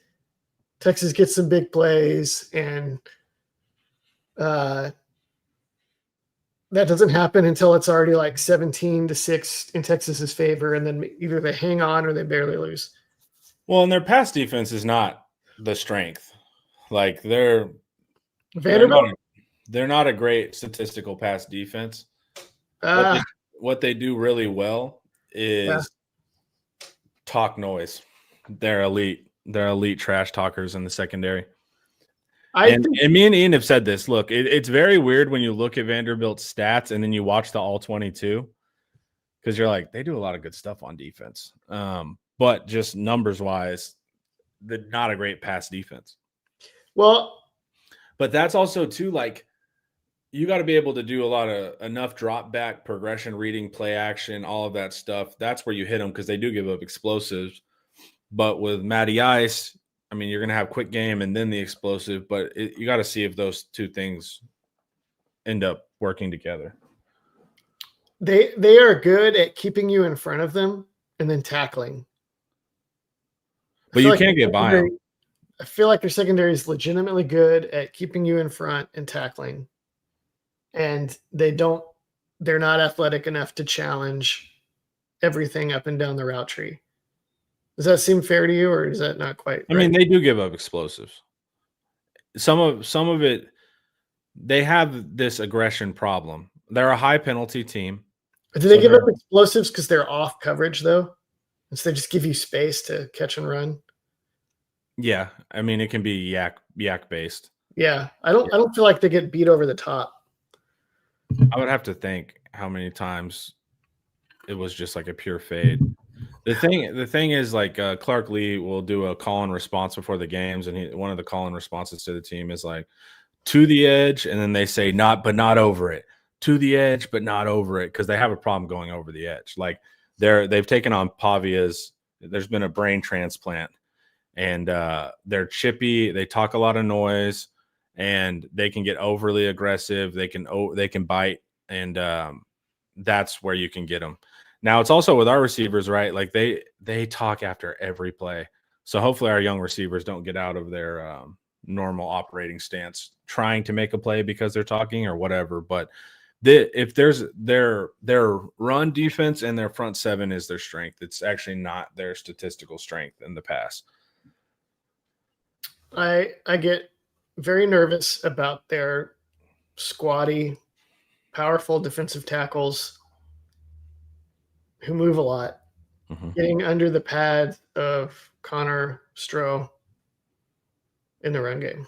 Texas gets some big plays, and that doesn't happen until it's already like 17-6 in Texas's favor, and then either they hang on or they barely lose. Well, and their pass defense is not the strength. Like they're not a great statistical pass defense. What they do really well is talk noise. They're elite. They're elite trash talkers in the secondary. And me and Ian have said this. Look, it's very weird when you look at Vanderbilt's stats and then you watch the all 22 because you're like, they do a lot of good stuff on defense. But just numbers wise, they're not a great pass defense. Well, but that's also too, like, you got to be able to do enough drop back, progression, reading, play action, all of that stuff. That's where you hit them because they do give up explosives. But with Matty Ice, I mean, you're going to have quick game and then the explosive, but you got to see if those two things end up working together. They are good at keeping you in front of them and then tackling. But you can't get by them. I feel like their secondary is legitimately good at keeping you in front and tackling. And they're not athletic enough to challenge everything up and down the route tree. Does that seem fair to you, or is that not quite? I mean, they do give up explosives. Some of it, they have this aggression problem. They're a high penalty team. Do they give up explosives because they're off coverage though? Instead, they just give you space to catch and run. Yeah, I mean, it can be yak based. Yeah, I don't feel like they get beat over the top. I would have to think how many times it was just like a pure fade. The thing is, like, Clark Lee will do a call and response before the games, and one of the call and responses to the team is like, to the edge, and then they say not over it, to the edge but not over it, because they have a problem going over the edge. Like, they've taken on Pavia's. There's been a brain transplant, and they're chippy. They talk a lot of noise, and they can get overly aggressive. They can bite, and that's where you can get them. Now, it's also with our receivers, right? Like, they talk after every play. So hopefully our young receivers don't get out of their normal operating stance trying to make a play because they're talking or whatever. But if there's their run defense and their front seven is their strength, it's actually not their statistical strength in the pass. I get very nervous about their squatty, powerful defensive tackles who move a lot, getting under the pad of Connor Stroh in the run game.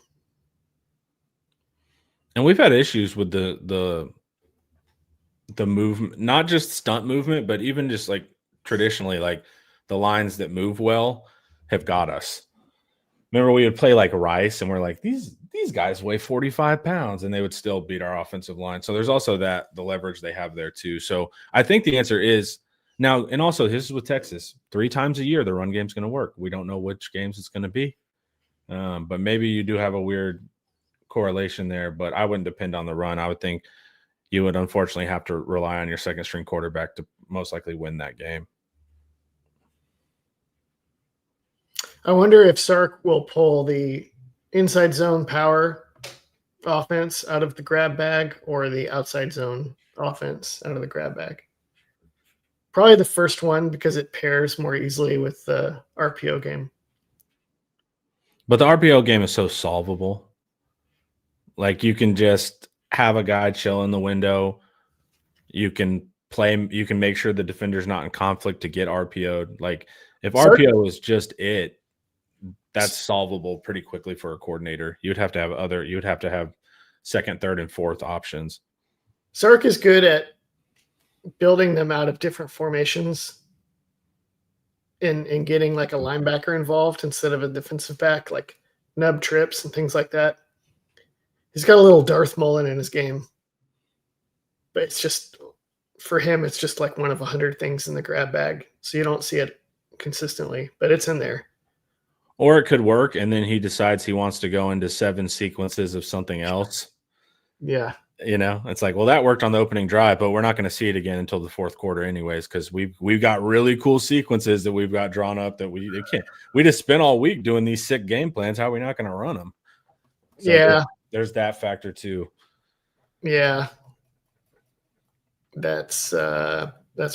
And we've had issues with the movement, not just stunt movement, but even just like traditionally, like the lines that move well have got us. Remember, we would play like Rice, and we're like, these guys weigh 45 pounds, and they would still beat our offensive line. So there's also the leverage they have there too. So I think the answer is now, and also this is with Texas, 3 times a year the run game's going to work. We don't know which games it's going to be, but maybe you do have a weird correlation there. But I wouldn't depend on the run. I would think you would unfortunately have to rely on your second string quarterback to most likely win that game. I wonder if Sark will pull the inside zone power offense out of the grab bag or the outside zone offense out of the grab bag. Probably the first one, because it pairs more easily with the RPO game. But the RPO game is so solvable. Like, you can just have a guy chill in the window. You can make sure the defender's not in conflict to get RPO'd. Like, if RPO is just it, that's solvable pretty quickly for a coordinator. You'd have to have second, third, and fourth options. Sark is good at building them out of different formations and getting like a linebacker involved instead of a defensive back, like nub trips and things like that. He's got a little Darth Mullen in his game, but it's just, for him, it's just like one of 100 things in the grab bag. So you don't see it consistently, but it's in there. Or it could work, and then he decides he wants to go into 7 sequences of something else. Yeah. It's like, well, that worked on the opening drive, but we're not going to see it again until the fourth quarter anyways, because we've got really cool sequences that we've got drawn up that we can't. We just spent all week doing these sick game plans. How are we not going to run them? So yeah. There's that factor too. Yeah. That's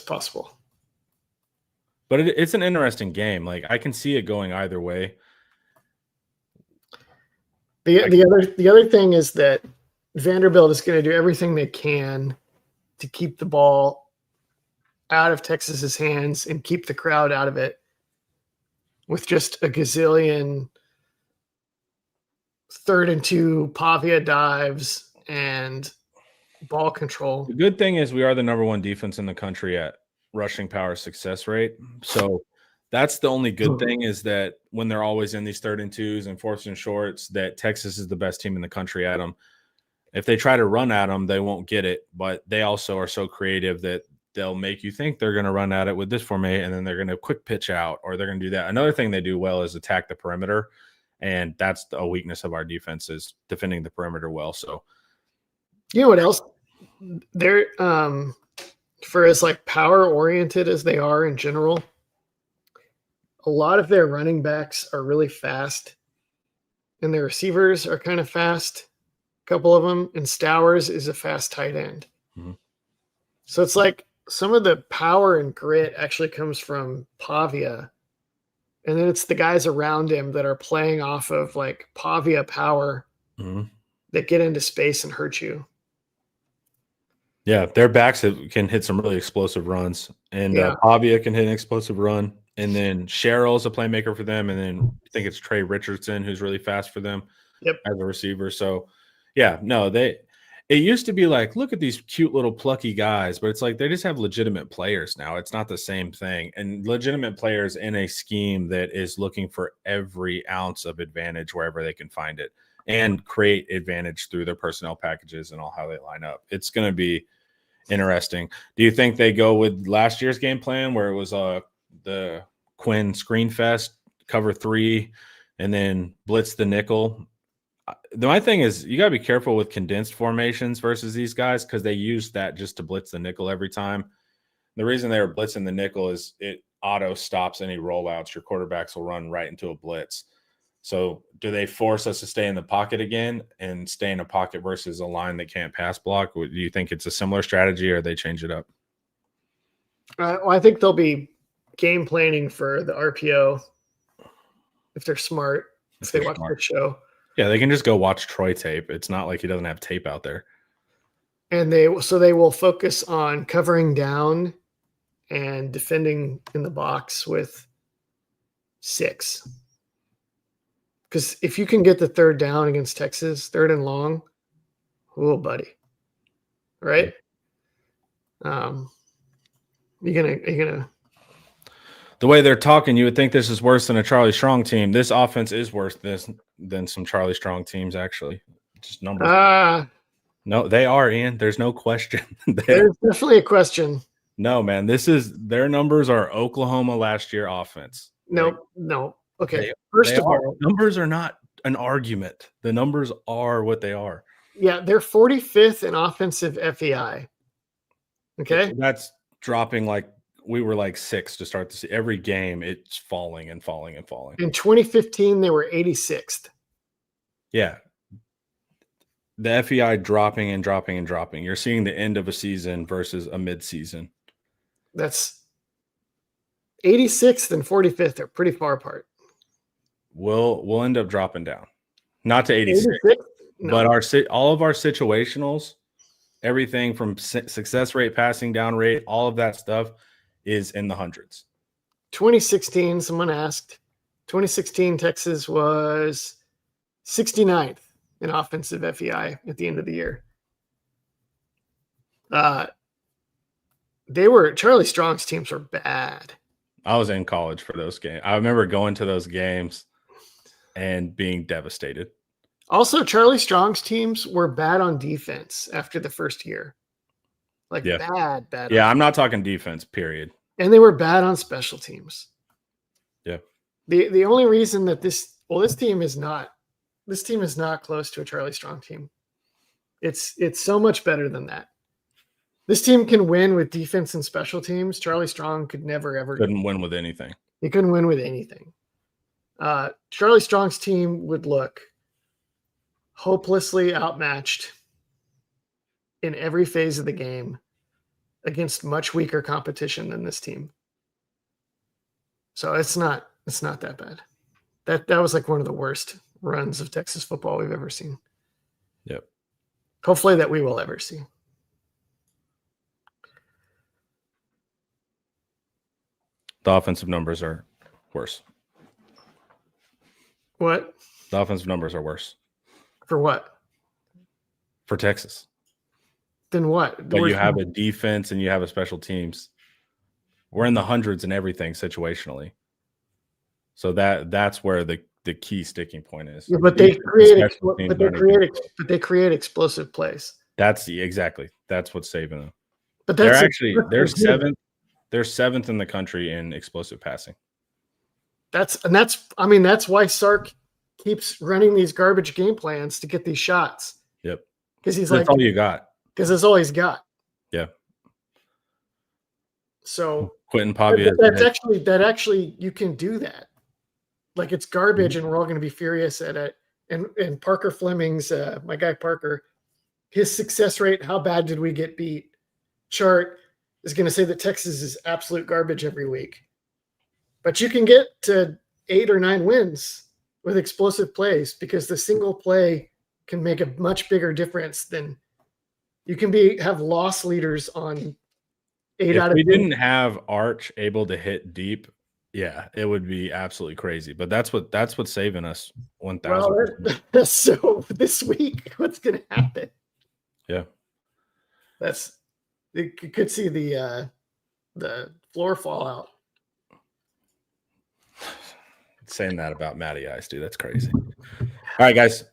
possible. But it's an interesting game. Like, I can see it going either way. The other thing is that Vanderbilt is going to do everything they can to keep the ball out of Texas's hands and keep the crowd out of it with just a gazillion 3rd and 2 Pavia dives and ball control. The good thing is we are the number 1 defense in the country at rushing power success rate. So that's the only good thing, is that when they're always in these 3rd and 2s and 4th and shorts, that Texas is the best team in the country at them. If they try to run at them, they won't get it, but they also are so creative that they'll make you think they're going to run at it with this formation, and then they're going to quick pitch out, or they're going to do that. Another thing they do well is attack the perimeter, and that's a weakness of our defense, is defending the perimeter well. So, you know what else? They're for as like power oriented as they are in general, a lot of their running backs are really fast, and their receivers are kind of fast. Couple of them, and Stowers is a fast tight end. Mm-hmm. So it's like some of the power and grit actually comes from Pavia, and then it's the guys around him that are playing off of like Pavia power that get into space and hurt you. Yeah, their backs can hit some really explosive runs, and Pavia can hit an explosive run, and then Cheryl's a playmaker for them, and then I think it's Trey Richardson who's really fast for them as a receiver. So, yeah, no, It used to be like, look at these cute little plucky guys, but it's like they just have legitimate players now. It's not the same thing. And legitimate players in a scheme that is looking for every ounce of advantage wherever they can find it and create advantage through their personnel packages and all how they line up. It's going to be interesting. Do you think they go with last year's game plan where it was the Quinn screen fest, cover 3, and then blitz the nickel? My thing is you got to be careful with condensed formations versus these guys because they use that just to blitz the nickel every time. The reason they were blitzing the nickel is it auto stops any rollouts. Your quarterbacks will run right into a blitz. So do they force us to stay in the pocket again and stay in a pocket versus a line that can't pass block? Do you think it's a similar strategy or they change it up? Well, I think they'll be game planning for the RPO if they're smart, if they watch the show. Yeah, they can just go watch Troy tape. It's not like he doesn't have tape out there. And they will focus on covering down and defending in the box with 6. Because if you can get the 3rd down against Texas, 3rd and long, oh, buddy, right? You're gonna. The way they're talking, you would think this is worse than a Charlie Strong team. This offense is worse than some Charlie Strong teams, actually. Just numbers. No, they are, Ian. There's no question. There's definitely a question. No, man. Their numbers are Oklahoma last year offense. No. Okay. First of all, numbers are not an argument. The numbers are what they are. Yeah, they're 45th in offensive FEI. Okay. That's dropping like we were like 6 to start to see. Every game, it's falling and falling and falling. In 2015, they were 86th. Yeah. The FEI dropping and dropping and dropping. You're seeing the end of a season versus a mid-season. That's 86th and 45th are pretty far apart. We'll end up dropping down. Not to 86, no. But all of our situationals, everything from success rate, passing down rate, all of that stuff is in the hundreds. 2016, someone asked, 2016 Texas was 69th in offensive FEI at the end of the year. Charlie Strong's teams were bad. I was in college for those games. I remember going to those games and being devastated. Also, Charlie Strong's teams were bad on defense after the first year. Bad. Yeah, I'm not talking defense, period. And they were bad on special teams. Yeah. The only reason that this team is not close to a Charlie Strong team. It's so much better than that. This team can win with defense and special teams. Charlie Strong could never, ever. Couldn't win with anything. He couldn't win with anything. Charlie Strong's team would look hopelessly outmatched in every phase of the game against much weaker competition than this team. So it's not that bad. That was like one of the worst runs of Texas football we've ever seen. Yep. Hopefully that we will ever see. The offensive numbers are worse. What? The offensive numbers are worse. For what? For Texas. Then what? But you have a defense and you have a special teams. We're in the hundreds and everything situationally. So that's where the key sticking point is. Yeah, but they create explosive plays. That's what's saving them. But they're seventh. They're 7th in the country in explosive passing. That's why Sark keeps running these garbage game plans to get these shots. Yep. Because that's all you got. Because that's all he's got. Yeah. So Quentin Pavia. That actually you can do that. Like it's garbage, and we're all going to be furious at it. And Parker Fleming's my guy Parker, his success rate, how bad did we get beat? Chart is going to say that Texas is absolute garbage every week. But you can get to 8 or 9 wins with explosive plays because the single play can make a much bigger difference than you can have loss leaders on 8 out of 10. If we didn't have Arch able to hit deep, yeah, it would be absolutely crazy. But that's what's saving us 1,000%. Well, so this week, what's going to happen? Yeah. You could see the floor fall out. Saying that about Matty Ice, dude. That's crazy. All right, guys.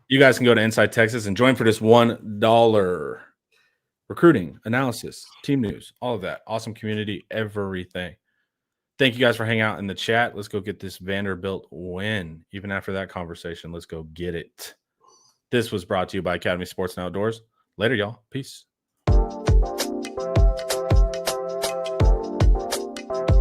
You guys can go to Inside Texas and join for this $1 recruiting, analysis, team news, all of that. Awesome community, everything. Thank you guys for hanging out in the chat. Let's go get this Vanderbilt win. Even after that conversation, let's go get it. This was brought to you by Academy Sports and Outdoors. Later, y'all. Peace.